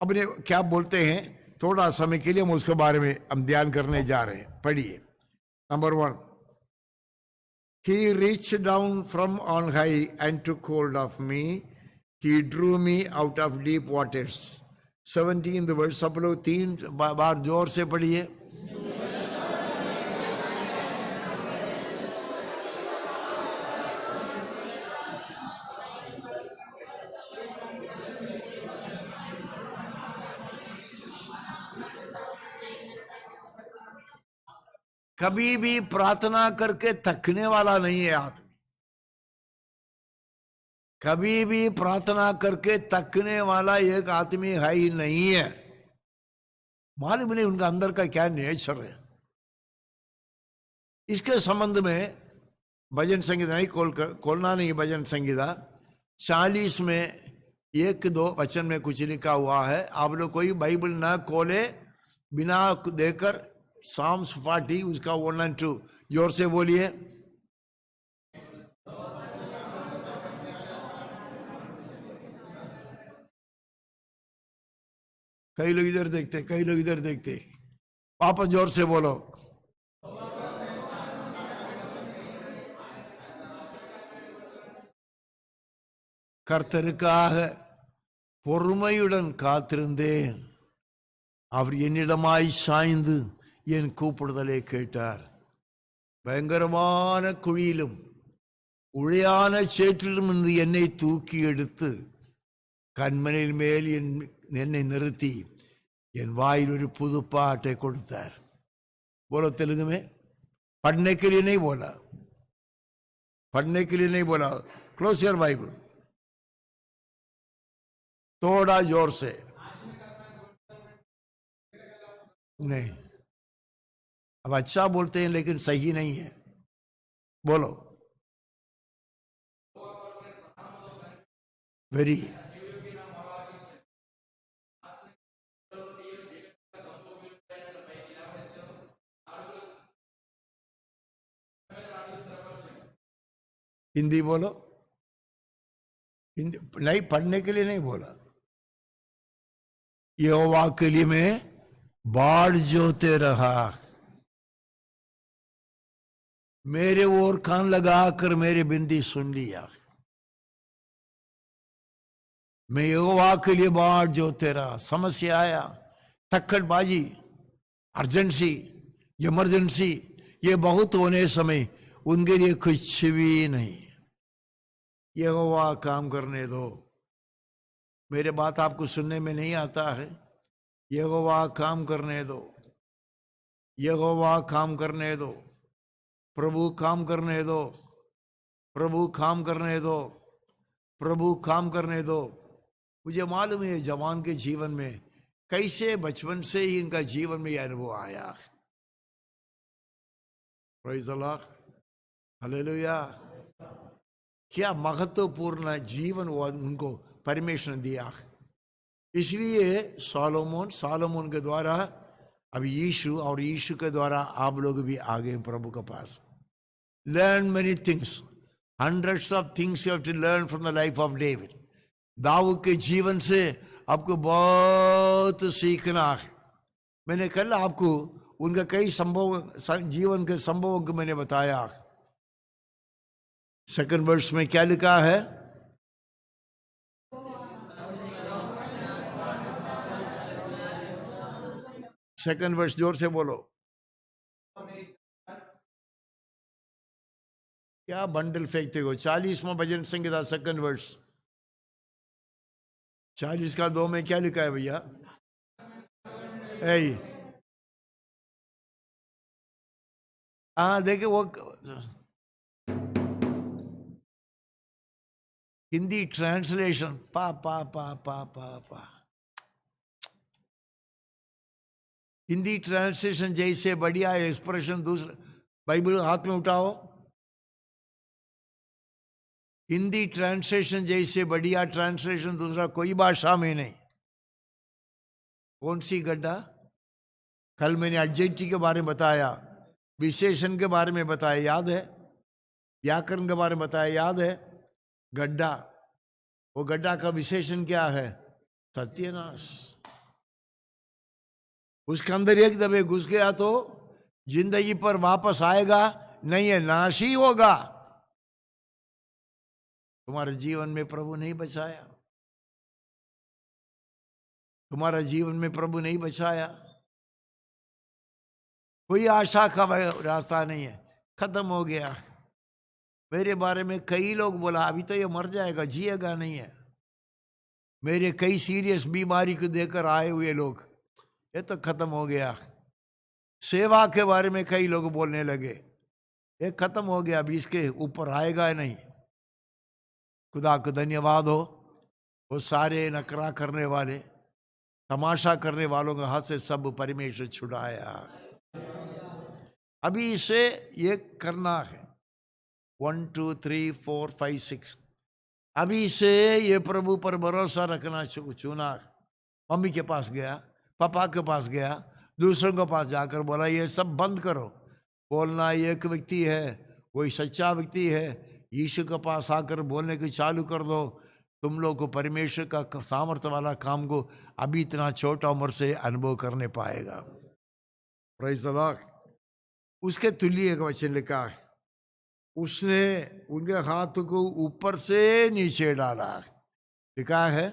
अब ने क्या बोलते हैं, थोड़ा समय के लिए हम उसके बारे में हम ध्यान करने जा रहे हैं। पढ़िए। Number 1, He reached down from on high and took hold of me. He drew me out of deep waters. 17 वर्ष, सब लोग 3 बार जोर से पढ़िए। कभी भी प्रार्थना करके थकने वाला नहीं है आदमी। कभी भी प्रार्थना करके थकने वाला एक आदमी है ही नहीं है। मालूम नहीं उनका अंदर का क्या नेचर है। इसके संबंध में भजन संगीता नहीं खोलना नहीं, भजन संगीता 40 में 1-2 वचन में कुछ लिखा हुआ है। आप लोग कोई बाइबल ना खोले बिना देकर Psalms 40 उसका 1 और 2 जोर से बोलिए। कई लोग इधर देखते, कई लोग इधर देखते। वापस जोर से बोलो। கர்த்தருக்காக பொறுமையுடன் காத்திருந்தேன், அவர் என்னிடமாய் சாய்ந்து என் கூப்பிடுதலை கேட்டார். பயங்கரமான குழியிலும் உழையான சேற்றிலும் இருந்து என்னை தூக்கி எடுத்து கண்மணின் மேல் என்னை நிறுத்தி என் வாயில் ஒரு புது பாட்டை கொடுத்தார். बोलो तेलुगु में, पढ़ने के लिए नहीं बोला, पढ़ने के लिए नहीं बोला। क्लोज योर बाइबल, थोड़ा जोर से। नहीं, अब अच्छा बोलते हैं लेकिन सही नहीं है। बोलो। वेरी हिंदी बोलो। हिंदी नहीं, पढ़ने के लिए नहीं बोला। यहोवा के लिए मैं बाढ़ जोते रहा, मेरे ओर कान लगाकर मेरी बिनती सुन लिया। मैं यहोवा के लिए बाढ़ जोते रहा। समस्या आया, थक्कड़बाजी, अर्जेंसी, इमरजेंसी, ये बहुत होने समय उनके लिए कुछ भी नहीं। यहोवा काम करने दो। मेरे बात आपको सुनने में नहीं आता है? यहोवा काम करने दो, यहोवा काम करने दो, प्रभु काम करने दो, प्रभु काम करने दो, प्रभु काम करने दो। मुझे मालूम है जवान के जीवन में कैसे बचपन से ही इनका जीवन में यह अनुभव आया। Praise the Lord, hallelujah. क्या महत्वपूर्ण जीवन उनको परमेश्वर ने दिया। इसलिए सालोमोन के द्वारा अभी यीशु और यीशु के द्वारा आप लोग भी आ गए प्रभु के पास. Learn many things. Hundreds of things you have to learn from the life of David. Dawood के जीवन से आपको बहुत सीखना है. मैंने कल आपको उनका कई जीवन के संभवों को मैंने बताया. सेकंड वर्स में क्या लिखा है? सेकंड वर्स जोर से बोलो. क्या बंडल फेंकते हो? 40वां भजन संहिता सेकंड वर्स 40 का 2 में क्या लिखा है भैया? देखिए वो हिंदी ट्रांसलेशन पा पा पा पा पा पा हिंदी ट्रांसलेशन जैसे बढ़िया एक्सप्रेशन दूसरा बाइबल हाथ में उठाओ. हिंदी ट्रांसलेशन जैसे बढ़िया ट्रांसलेशन दूसरा कोई भाषा में नहीं. कौन सी गड्ढा? कल मैंने एडजेक्टिव के बारे में बताया, विशेषण के बारे में बताया, याद है? व्याकरण के बारे में बताया, याद है? गड्ढा, वो गड्ढा का विशेषण क्या है? सत्यानाश. उसके अंदर एक दफे घुस गया तो जिंदगी पर वापस आएगा नहीं है, नाश ही होगा. तुम्हारे जीवन में प्रभु नहीं बचाया, तुम्हारा जीवन में प्रभु नहीं बचाया, कोई आशा का रास्ता नहीं है, खत्म हो गया. मेरे बारे में कई लोग बोला अभी तो ये मर जाएगा, जिएगा नहीं है. मेरे कई सीरियस बीमारी को देकर आए हुए लोग, ये तो खत्म हो गया. सेवा के बारे में कई लोग बोलने लगे, ये खत्म हो गया, अभी इसके ऊपर आएगा नहीं. खुदा को धन्यवाद हो, वो सारे नकरा करने वाले, तमाशा करने वालों के हाथ से सब परमेश्वर छुड़ाया. अभी इसे ये करना है. 1 2 3 4 5 6 अभी से ये प्रभु पर भरोसा रखना चुना. मम्मी के पास गया, पापा के पास गया, दूसरों के पास जाकर बोला ये सब बंद करो. बोलना एक व्यक्ति है, वही सच्चा व्यक्ति है. यीशु के पास आकर बोलने को चालू कर दो. तुम लोग को परमेश्वर का सामर्थ्य वाला काम को अभी इतना छोटा उम्र से अनुभव करने पाएगा. Praise the Lord. उसके तुल्य एक वचन लिखा है, उसने उनके हाथ को ऊपर से नीचे डाला. लिखा है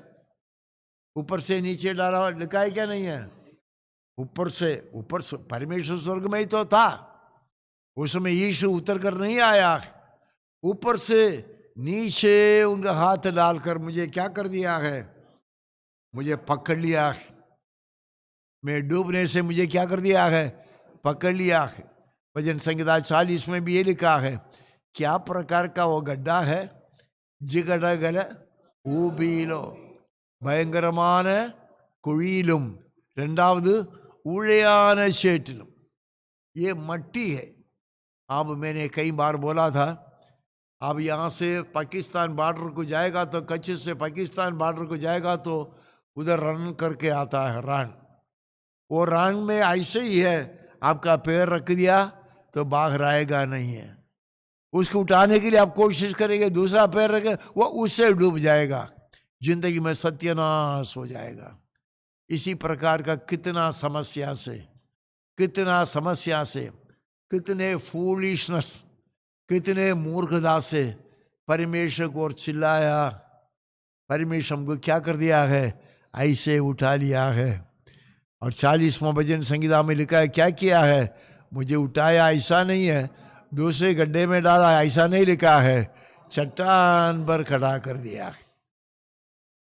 ऊपर से नीचे डाला, लिखा है क्या नहीं है? ऊपर से परमेश्वर स्वर्ग में ही तो था, उसमें यीशु उतर कर नहीं आया. ऊपर से नीचे उनका हाथ डालकर मुझे क्या कर दिया है? मुझे पकड़ लिया. मैं डूबने से मुझे क्या कर दिया है? पकड़ लिया. भजन संहिता 40 में भी ये लिखा है, क्या प्रकार का वो गड्ढा है? जिगडगल ഊബിയിലോ ഭയങ്കരமான കുഴിയിലും രണ്ടാമത് ഊഴയാന ചേറ്റിലും. ये मट्टी है. अब मैंने कई बार बोला था, अब यहाँ से पाकिस्तान बॉर्डर को जाएगा तो कच्छ से पाकिस्तान बॉर्डर को जाएगा तो उधर रन करके आता है रान. वो रान में ऐसे ही है, आपका पैर रख दिया तो बाहर आएगा नहीं है. उसको उठाने के लिए आप कोशिश करेंगे, दूसरा पैर रखे, वो उससे डूब जाएगा, जिंदगी में सत्यानाश हो जाएगा. इसी प्रकार का कितना समस्या से, कितने फूलिशनेस, कितने मूर्खता से परमेश्वर को और चिल्लाया. परमेश्वर हमको क्या कर दिया है? ऐसे उठा लिया है. और 40वां भजन संहिता में लिखा है, क्या किया है? मुझे उठाया, ऐसा नहीं है दूसरे गड्ढे में डाला, ऐसा नहीं लिखा है. चट्टान पर खड़ा कर दिया.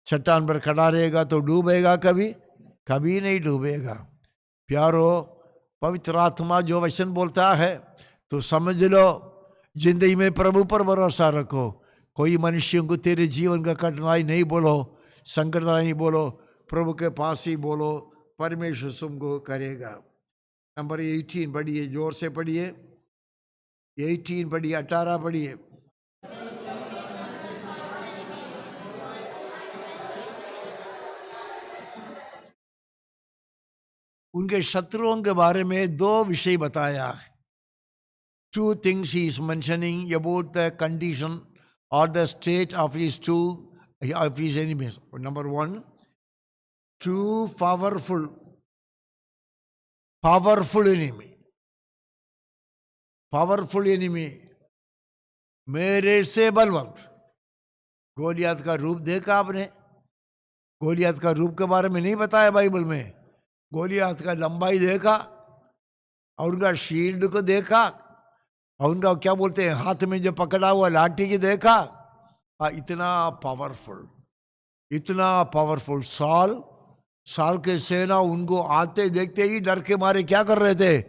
चट्टान पर खड़ा रहेगा तो डूबेगा? कभी नहीं डूबेगा. प्यारो, पवित्र आत्मा जो वचन बोलता है तो समझ लो, जिंदगी में प्रभु पर भरोसा रखो. कोई मनुष्यों को तेरे जीवन का कठिनाई नहीं बोलो, संकट नहीं बोलो, प्रभु के पास ही बोलो, परमेश्वर तुमको करेगा. नंबर 18 पढ़िए, जोर से पढ़िए. 18 पढ़िए, 18 पढ़िए. उनके शत्रुओं के बारे में दो विषय बताया है. 2 things he is mentioning about the condition or the state of his enemies. Number 1, 2 powerful enemy. Powerful enemy. मेरे से बलवंत. गोलियत का रूप देखा आपने? गोलियत का रूप के बारे में नहीं बताया बाइबल में. गोलियत का लंबाई देखा और उनका शील्ड को देखा और उनका क्या बोलते हैं हाथ में जो पकड़ा हुआ लाठी की देखा. इतना पावरफुल. साल के सेना उनको आते देखते ही डर के मारे क्या कर रहे थे?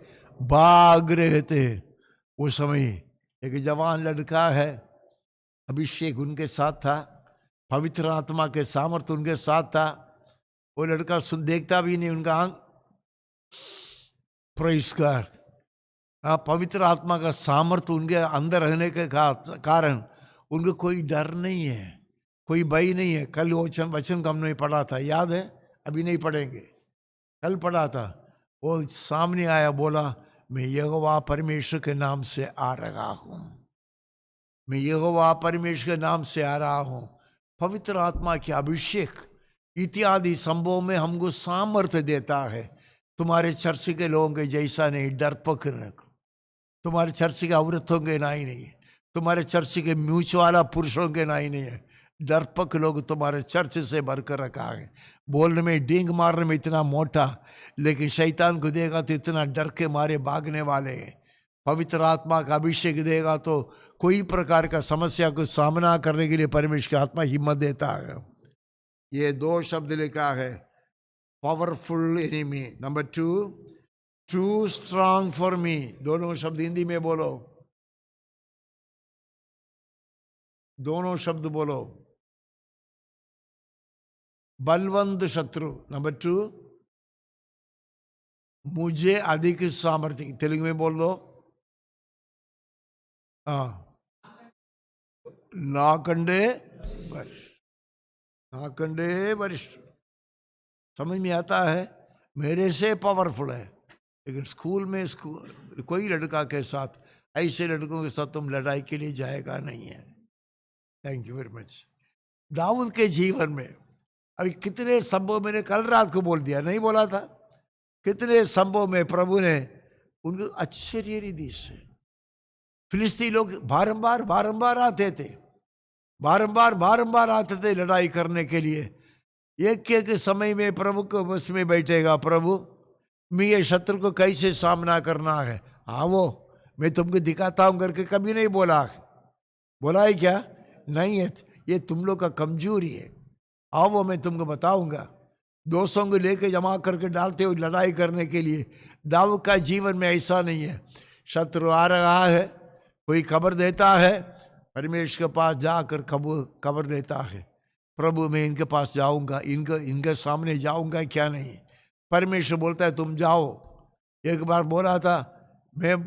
भाग रहे थे. उस समय एक जवान लड़का है, अभिषेक उनके साथ था, पवित्र आत्मा के सामर्थ उनके साथ था. वो लड़का देखता भी नहीं, उनका आंख प्रेज़ कर. पवित्र आत्मा का सामर्थ उनके अंदर रहने के कारण उनको कोई डर नहीं है, कोई भय नहीं है. कल वचन का हमने पढ़ा था, याद है? अभी नहीं पढ़ेंगे, कल पढ़ा था. वो सामने आया, बोला मैं यहोवा परमेश्वर के नाम से आ रहा हूँ. मैं यहोवा परमेश्वर के नाम से आ रहा हूँ. पवित्र आत्मा के अभिषेक इत्यादि संभव में हमको सामर्थ्य देता है. तुम्हारे चर्च के लोगों के जैसा नहीं, डरपोक रखो. तुम्हारे चर्च के औरतों के नाई नहीं है, तुम्हारे चर्च के म्यूच वाला पुरुषों के नाई नहीं है. डरपोक लोग तुम्हारे चर्च से भरकर रखा है. बोलने में, डींग मारने में इतना मोटा, लेकिन शैतान को देगा तो इतना डर के मारे भागने वाले हैं. पवित्र आत्मा का अभिषेक देगा तो कोई प्रकार का समस्या को सामना करने के लिए परमेश्वर की आत्मा हिम्मत देता है. ये 2 शब्द लिखा है, powerful enemy. Number 2, too strong for me. दोनों शब्द हिंदी में बोलो, दोनों शब्द बोलो. बलवंत शत्रु. नंबर 2, मुझे अधिक सामर्थ्य. तेलुगु में बोल दो. नाकंडे वरिष्ठ. समझ में आता है? मेरे से पावरफुल है. लेकिन स्कूल में कोई लड़का के साथ, ऐसे लड़कों के साथ तुम लड़ाई के लिए जाएगा नहीं है. Thank you very much. Dawood के जीवन में अभी कितने संभव, मैंने कल रात को बोल दिया, नहीं बोला था? कितने संभव में प्रभु ने उनको आश्चर्य रिद्धि से. फिलिस्ती लोग बारंबार आते थे, बारंबार आते थे लड़ाई करने के लिए. एक समय में प्रभु को बस में बैठेगा, प्रभु मैं ये शत्रु को कैसे सामना करना है, आओ मैं तुमको दिखाता हूं करके कभी नहीं बोला है क्या? नहीं है, ये तुम लोग का कमजोरी है. आओ मैं तुमको बताऊंगा. दोस्तों को लेके जमा करके डालते हो लड़ाई करने के लिए. दाऊद का जीवन में ऐसा नहीं है. शत्रु आ रहा है, कोई खबर देता है, परमेश्वर के पास जाकर खबर देता है, प्रभु मैं इनके पास जाऊंगा, इनके सामने जाऊंगा क्या नहीं. परमेश्वर बोलता है तुम जाओ. एक बार बोला था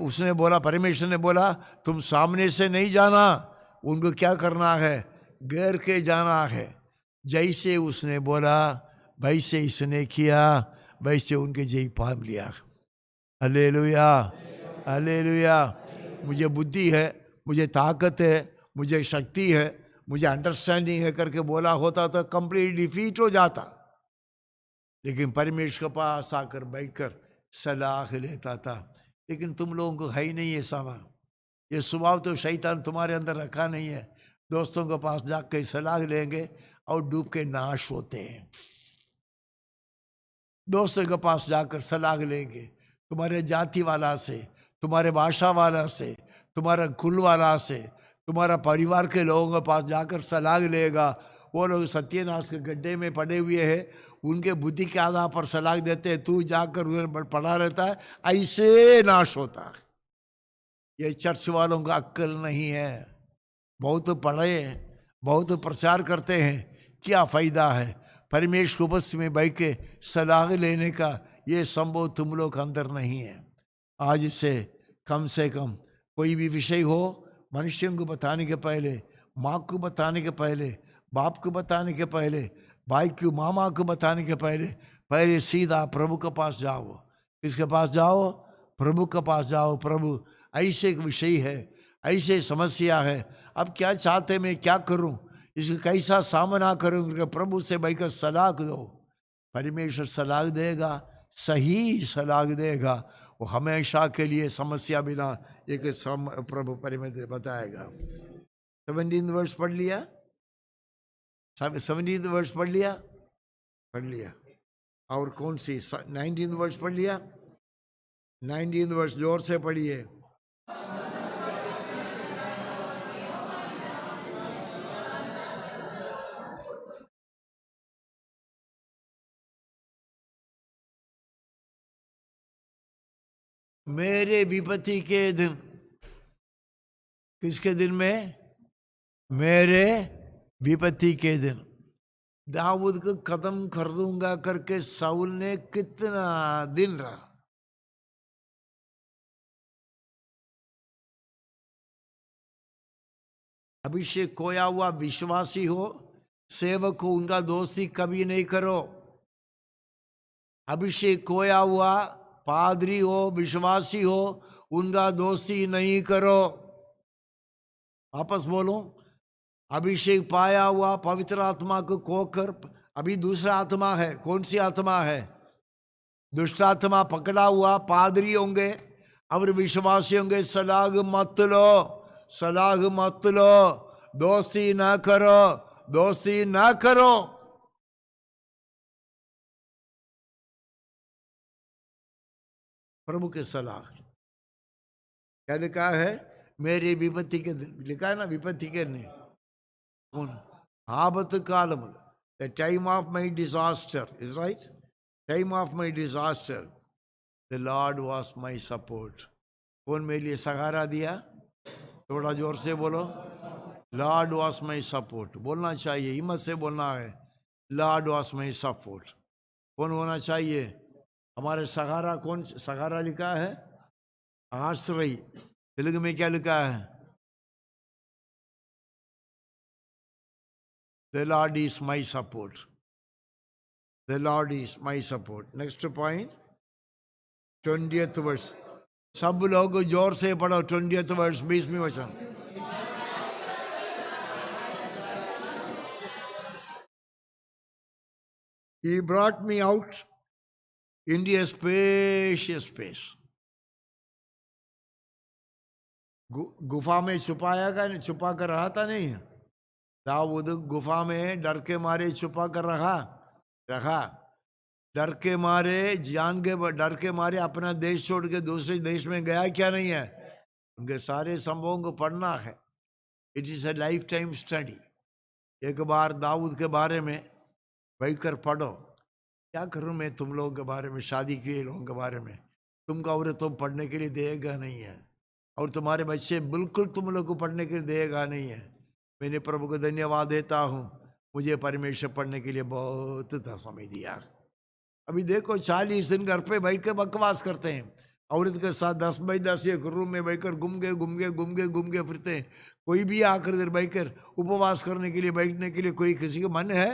उसने बोला, परमेश्वर ने बोला तुम सामने से नहीं जाना, उनको क्या करना है? घेर के जाना है. जैसे उसने बोला वैसे इसने किया, वैसे उनके जय पाम लिया. Hallelujah, hallelujah. मुझे बुद्धि है, मुझे ताकत है, मुझे शक्ति है, मुझे अंडरस्टैंडिंग है करके बोला होता तो कंप्लीट डिफीट हो जाता. लेकिन परमेश्वर के पास आकर बैठकर सलाह लेता था. लेकिन तुम लोगों को है ही नहीं ये स्वभाव. ये स्वभाव तो शैतान तुम्हारे अंदर रखा नहीं है. दोस्तों के पास जाकर सलाह लेंगे और डूब के नाश होते हैं. दोस्तों के पास जाकर सलाह लेंगे, तुम्हारे जाति वाला से, तुम्हारे भाषा वाला से, तुम्हारा कुल वाला से, तुम्हारा परिवार के लोगों के पास जाकर सलाह लेगा. वो लोग सत्यानाश के गड्ढे में पड़े हुए हैं, उनके बुद्धि के आधार पर सलाह देते हैं, तू जाकर उधर पड़ा रहता है, ऐसे नाश होता है. ये चर्च वालों का अक्ल नहीं है. बहुत पढ़े, बहुत प्रचार करते हैं, क्या फ़ायदा है? परमेश्वर उपस्थिति में बैठ के सलाह लेने का ये संभव तुम लोग के अंदर नहीं है. आज से कम कोई भी विषय हो, मनुष्यों को बताने के पहले, माँ को बताने के पहले, बाप को बताने के पहले, भाई को, मामा को बताने के पहले सीधा प्रभु के पास जाओ. किसके पास जाओ? प्रभु के पास जाओ। प्रभु ऐसे एक विषय है, ऐसे समस्या है, अब क्या चाहते, मैं क्या करूं, इसका कैसा सामना करूं करके प्रभु से बैठकर सलाह दो। परमेश्वर सलाह देगा, सही सलाह देगा। वो हमेशा के लिए समस्या बिना एक प्रभु परमेश्वर बताएगा। 17 वर्ष पढ़ लिया? 17 वर्ष पढ़ लिया? पढ़ लिया। और कौन सी 19 वर्ष पढ़ लिया? 19 वर्ष जोर से पढ़िए। मेरे विपत्ति के दिन, किसके दिन में? मेरे विपत्ति के दिन। दाऊद को खत्म कर दूंगा करके साउल ने कितना दिन रहा। अभिषेक खोया हुआ विश्वासी हो, सेवक हो, उनका दोस्ती कभी नहीं करो। अभिषेक खोया हुआ पादरी हो, विश्वासी हो, उनका दोस्ती नहीं करो। वापस बोलो, अभिषेक पाया हुआ पवित्र आत्मा को खोकर, अभी दूसरा आत्मा है। कौन सी आत्मा है? दुष्ट आत्मा पकड़ा हुआ पादरी होंगे और विश्वासी होंगे, सलाह मत लो, सलाह मत लो, दोस्ती ना करो, दोस्ती ना करो। प्रभु के सलाह क्या लिखा है? मेरी विपत्ति के दिन, लिखा है ना, विपत्ति के दिन कौन? आबत कालम, the time of my disaster, is right, time of my disaster the Lord was my support. कौन मेरे लिए सहारा दिया? थोड़ा जोर से बोलो, लॉर्ड वॉज माई सपोर्ट। बोलना चाहिए, हिम्मत से बोलना है, लॉर्ड वॉज माई सपोर्ट। कौन होना चाहिए हमारे सहारा? कौन सहारा लिखा है? आश्रय। तेलुगु में क्या लिखा है? The Lord is my support. The Lord is my support. Next point, 20th verse. सब लोग जोर से पढ़ो 20th verse, 20वीं वचन। He brought me out into a spacious space. गुफा में छुपाया का नहीं, छुपा कर रहा था नहीं। दाऊद गुफा में डर के मारे छुपा कर रखा। डर के मारे, जान के डर के मारे अपना देश छोड़ के दूसरे देश में गया क्या नहीं है? उनके सारे संभवों को पढ़ना है। It is a life time study. एक बार दाऊद के बारे में बैठकर पढ़ो। क्या करूं मैं तुम लोगों के बारे में, शादी किए लोगों के बारे में? तुमका और तुम पढ़ने के लिए देगा नहीं है, और तुम्हारे बच्चे बिल्कुल तुम लोग को पढ़ने के लिए देगा नहीं है। मैंने प्रभु को धन्यवाद देता हूँ, मुझे परमेश्वर पढ़ने के लिए बहुत समय दिया। अभी देखो 40 दिन घर पे बैठ के बकवास करते हैं, औरत के साथ 10 बाई 10 एक रूम में बैठकर घूम के फिरते हैं। कोई भी आकर इधर बैठकर उपवास करने के लिए, बैठने के लिए कोई किसी का मन है?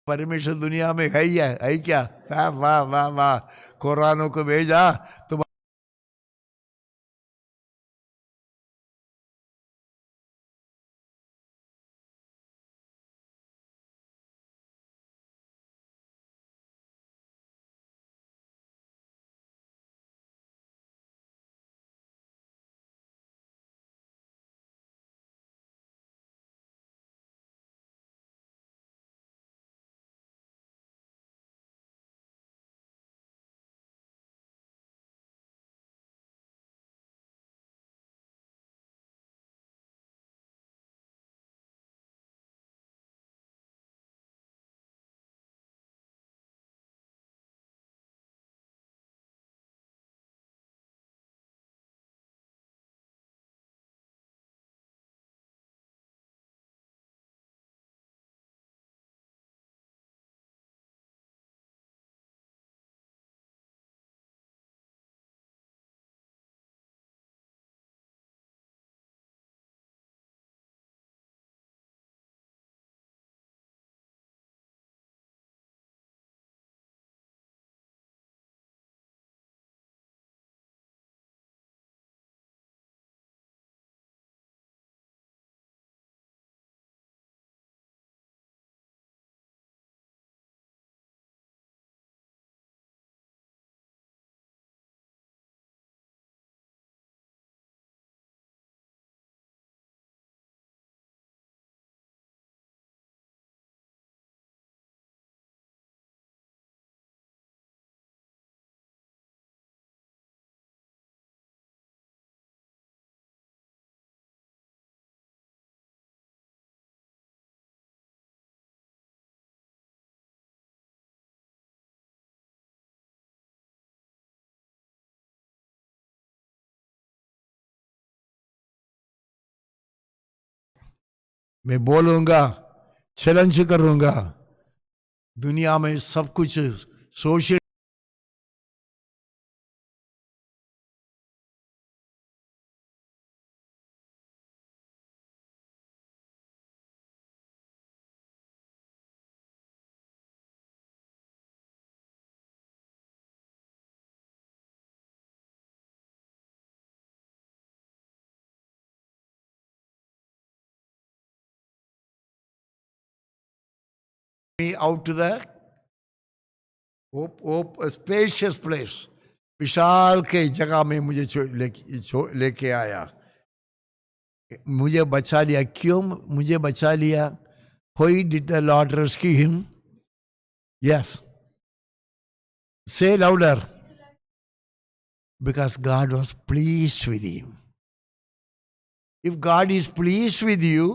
परमेश्वर दुनिया में है ही है क्या? वाह वाह वाह वाह, कुरानों को भेजा तो मैं बोलूंगा, चैलेंज करूंगा, दुनिया में सब कुछ social me out to the spacious place, विशाल के जगह में मुझे लेके आया, मुझे बचा लिया. क्यों मुझे बचा लिया? Why did the Lord rescue him? Yes. Say louder. Because God was pleased with him. If God is pleased with you,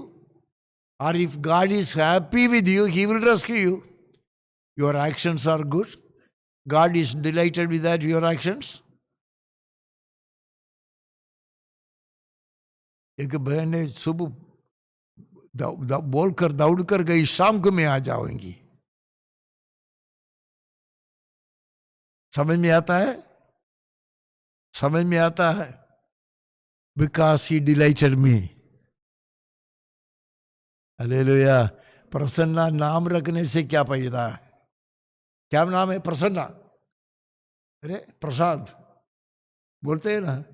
or if God is happy with you, He will rescue you. Your actions are good. God is delighted with that, your actions. एक बहन ने सुबह बोलकर दौड़कर गई, शाम को मैं आ जाऊंगी. समझ में आता है? समझ में आता है? Because He delighted me. Hallelujah. Prasanna नाम रखने से क्या फायदा है? क्या नाम है? प्रसन्ना. अरे प्रसाद बोलते हैं ना,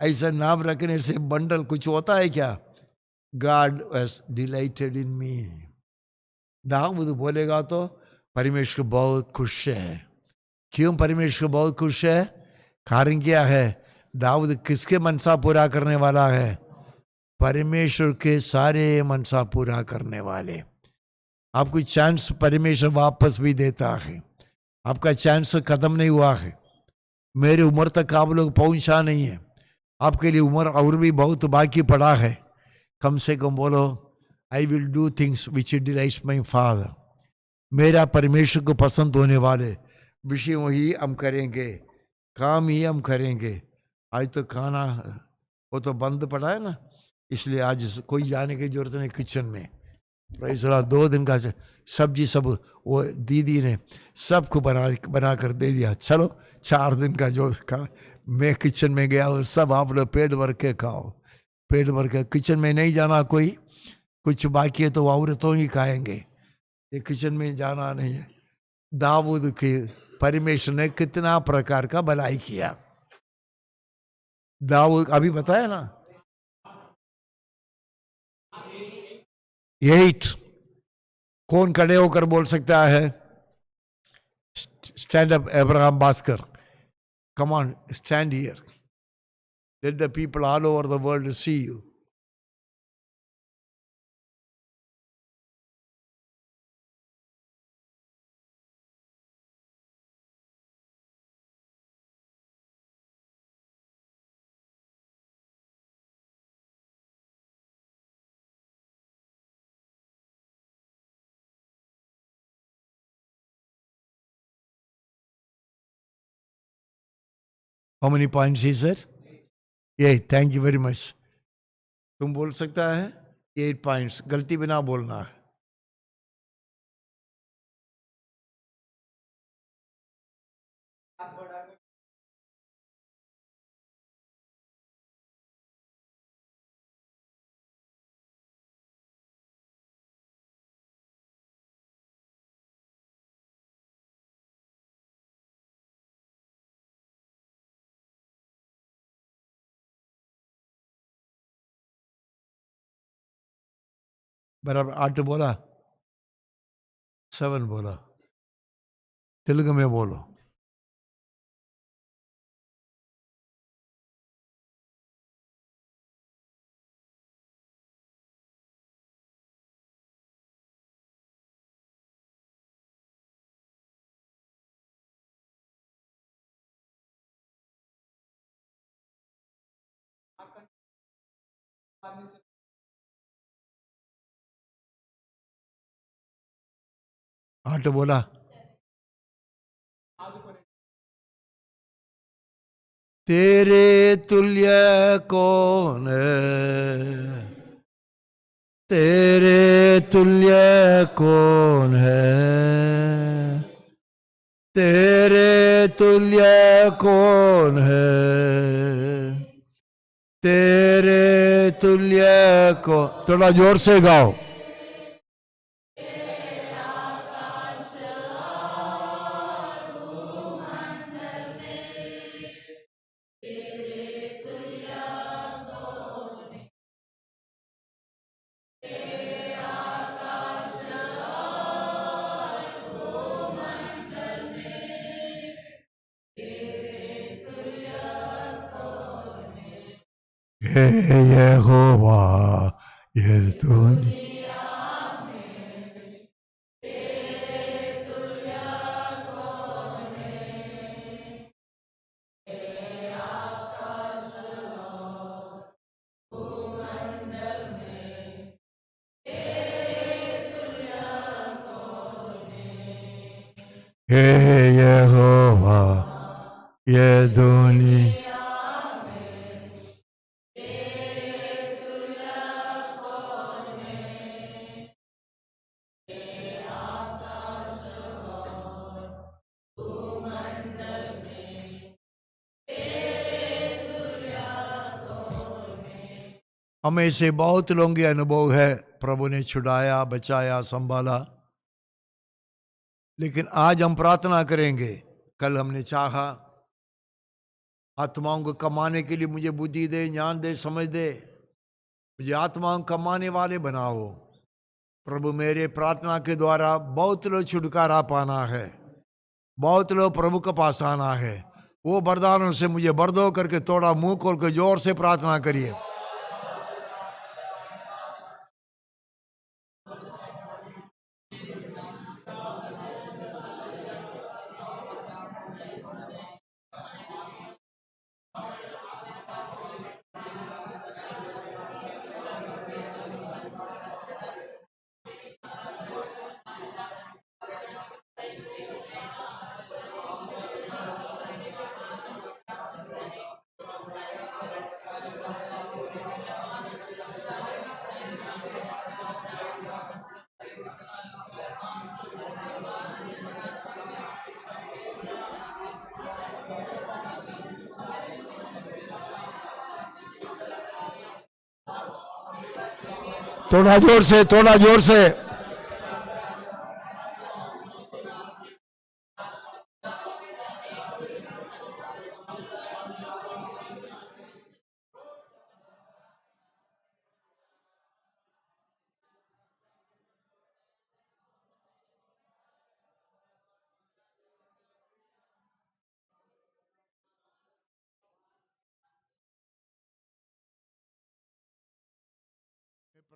ऐसा नाम रखने से बंडल कुछ होता है क्या? God was delighted in me. Dawood बोलेगा तो परमेश्वर बहुत खुश है. क्यों परमेश्वर बहुत खुश है? कारण क्या है? दाऊद किसके मनसा पूरा करने वाला है? परमेश्वर के सारे मनसा पूरा करने वाले. आपको चांस परमेश्वर वापस भी देता है. आपका चांस खत्म नहीं हुआ है. मेरी उम्र तक आप लोग पहुंचा नहीं है. आपके लिए उम्र और भी बहुत बाकी पड़ा है. कम से कम बोलो, I will do things which delights my father. मेरा परमेश्वर को पसंद होने वाले विषयों ही हम करेंगे, काम ही हम करेंगे. आज तो खाना वो तो बंद पड़ा है ना, इसलिए आज कोई जाने की जरूरत नहीं किचन में. प्राइस 2 दिन का सब्जी सब वो दीदी ने सबको बना कर दे दिया. चलो 4 दिन का जो खा, मैं किचन में गया और सब आप लोग पेट भर के खाओ. पेट भर के किचन में नहीं जाना कोई. कुछ बाकी है तो औरतों ही खाएंगे. ये किचन में जाना नहीं है। दाऊद के परमेश्वर ने कितना प्रकार का भलाई किया। दाऊद अभी बताया ना 8। कौन खड़े होकर बोल सकता है? Stand up Abraham Bhaskar, come on stand here, let the people all over the world see you. How many points he said? 8. Thank you very much. तुम बोल सकता है 8 points, गलती बिना बोलना है। बराबर 8 बोला, 7 बोला, तेलुगु में बोलो। आठ बोला, तेरे तुल्य कौन है, तेरे तुल्य कौन है, तेरे तुल्य कौन है, तेरे तुल्य को। थोड़ा जोर से गाओ। हे यहोवा ये दुनिया हे यहोवा ये दुनिया हमें से बहुत लोगों के अनुभव है, प्रभु ने छुड़ाया, बचाया, संभाला। लेकिन आज हम प्रार्थना करेंगे। कल हमने चाहा आत्माओं को कमाने के लिए मुझे बुद्धि दे, ज्ञान दे, समझ दे, मुझे आत्माओं को कमाने वाले बनाओ। प्रभु मेरे प्रार्थना के द्वारा बहुत लोग छुटकारा पाना है, बहुत लोग प्रभु के पास आना है। वो वरदानों से मुझे बरदो करके थोड़ा मुंह खोल के जोर से प्रार्थना करिए। थोड़ा जोर से, थोड़ा जोर से।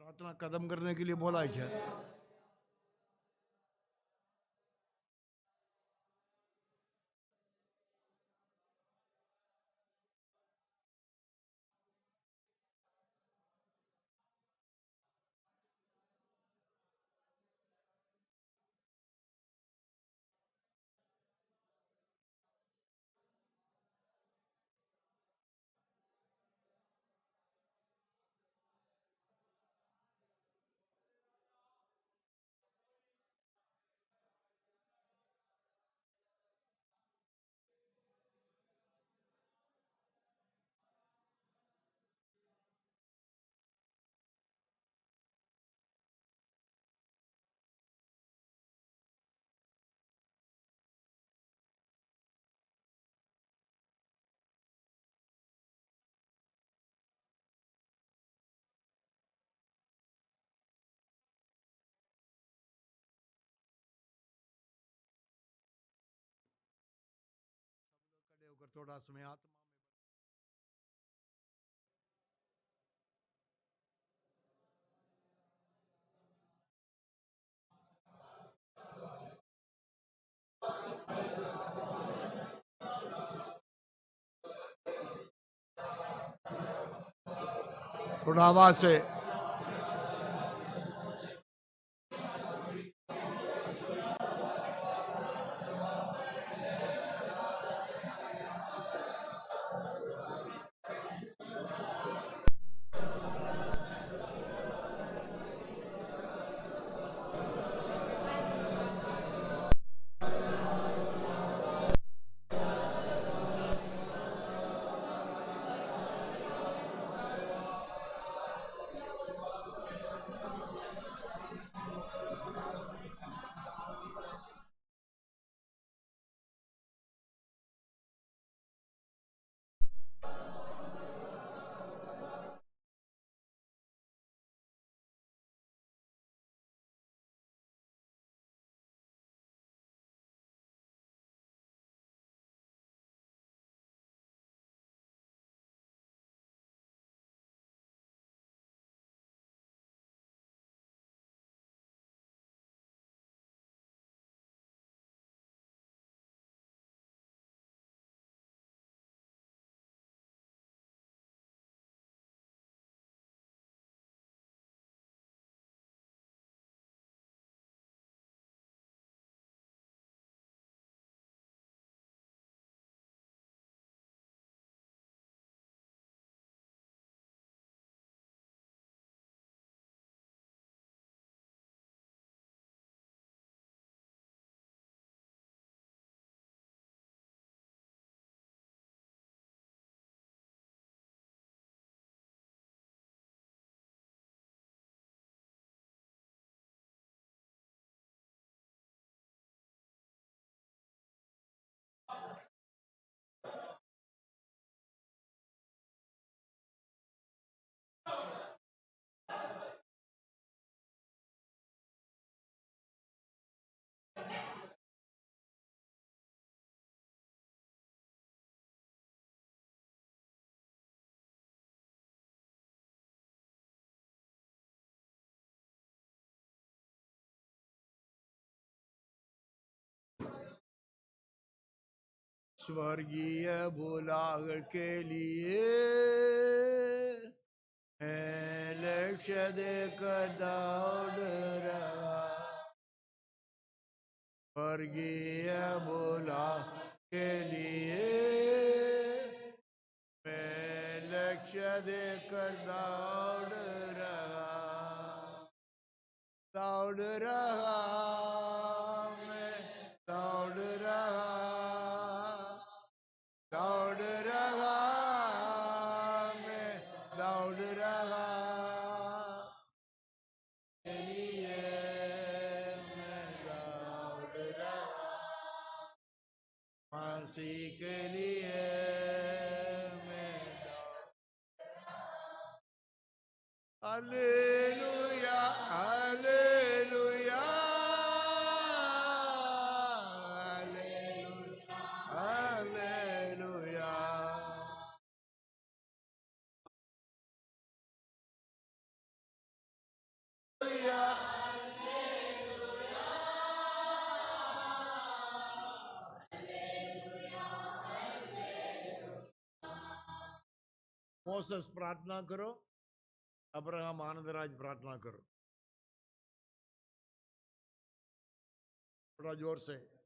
प्रार्थना खत्म करने के लिए बोला है क्या? खड़े होकर थोड़ा समय आत्मा में थोड़ा आवाज से स्वर्गीय बुलाव के लिए मैं लक्ष्य देकर दौड़ रहा, स्वर्गीय बुलाव के लिए मैं लक्ष्य देकर दौड़ रहा, मैं दौड़ रहा, मैं दौड़ रहा के लिए, मैं दौड़ रहा मसीह के लिए, मैं hallelujah hallelujah hallelujah hallelujah. Moses प्रार्थना करो, अब्राहम आनंदराज प्रार्थना करो, थोड़ा जोर से।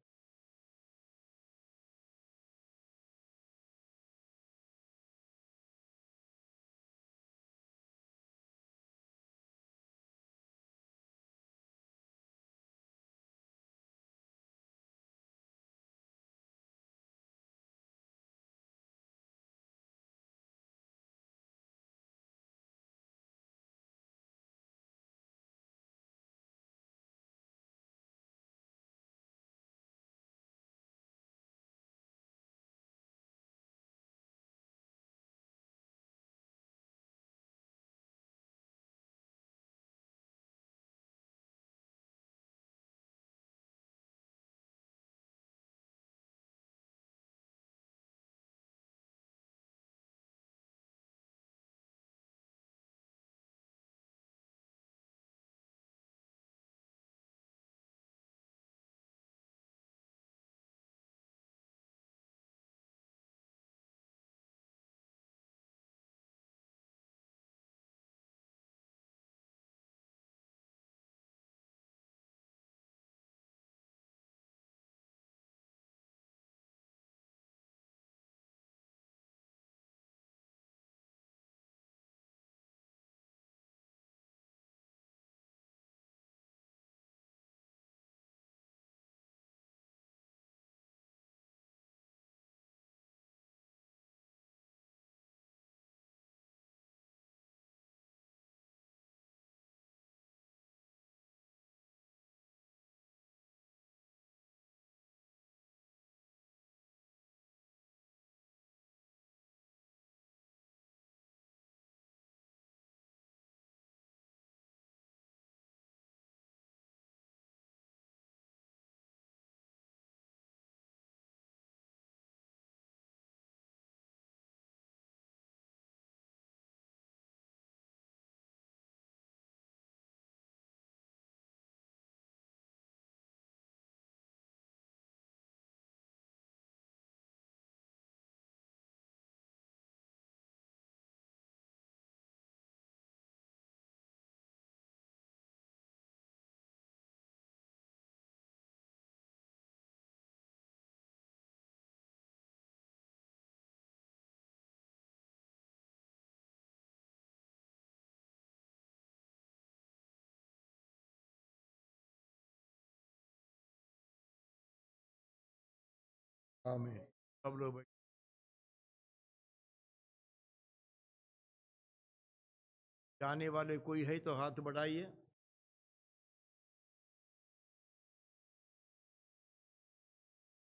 आमीन। सब लोग बैठ- जाने वाले कोई है तो हाथ बढ़ाइए।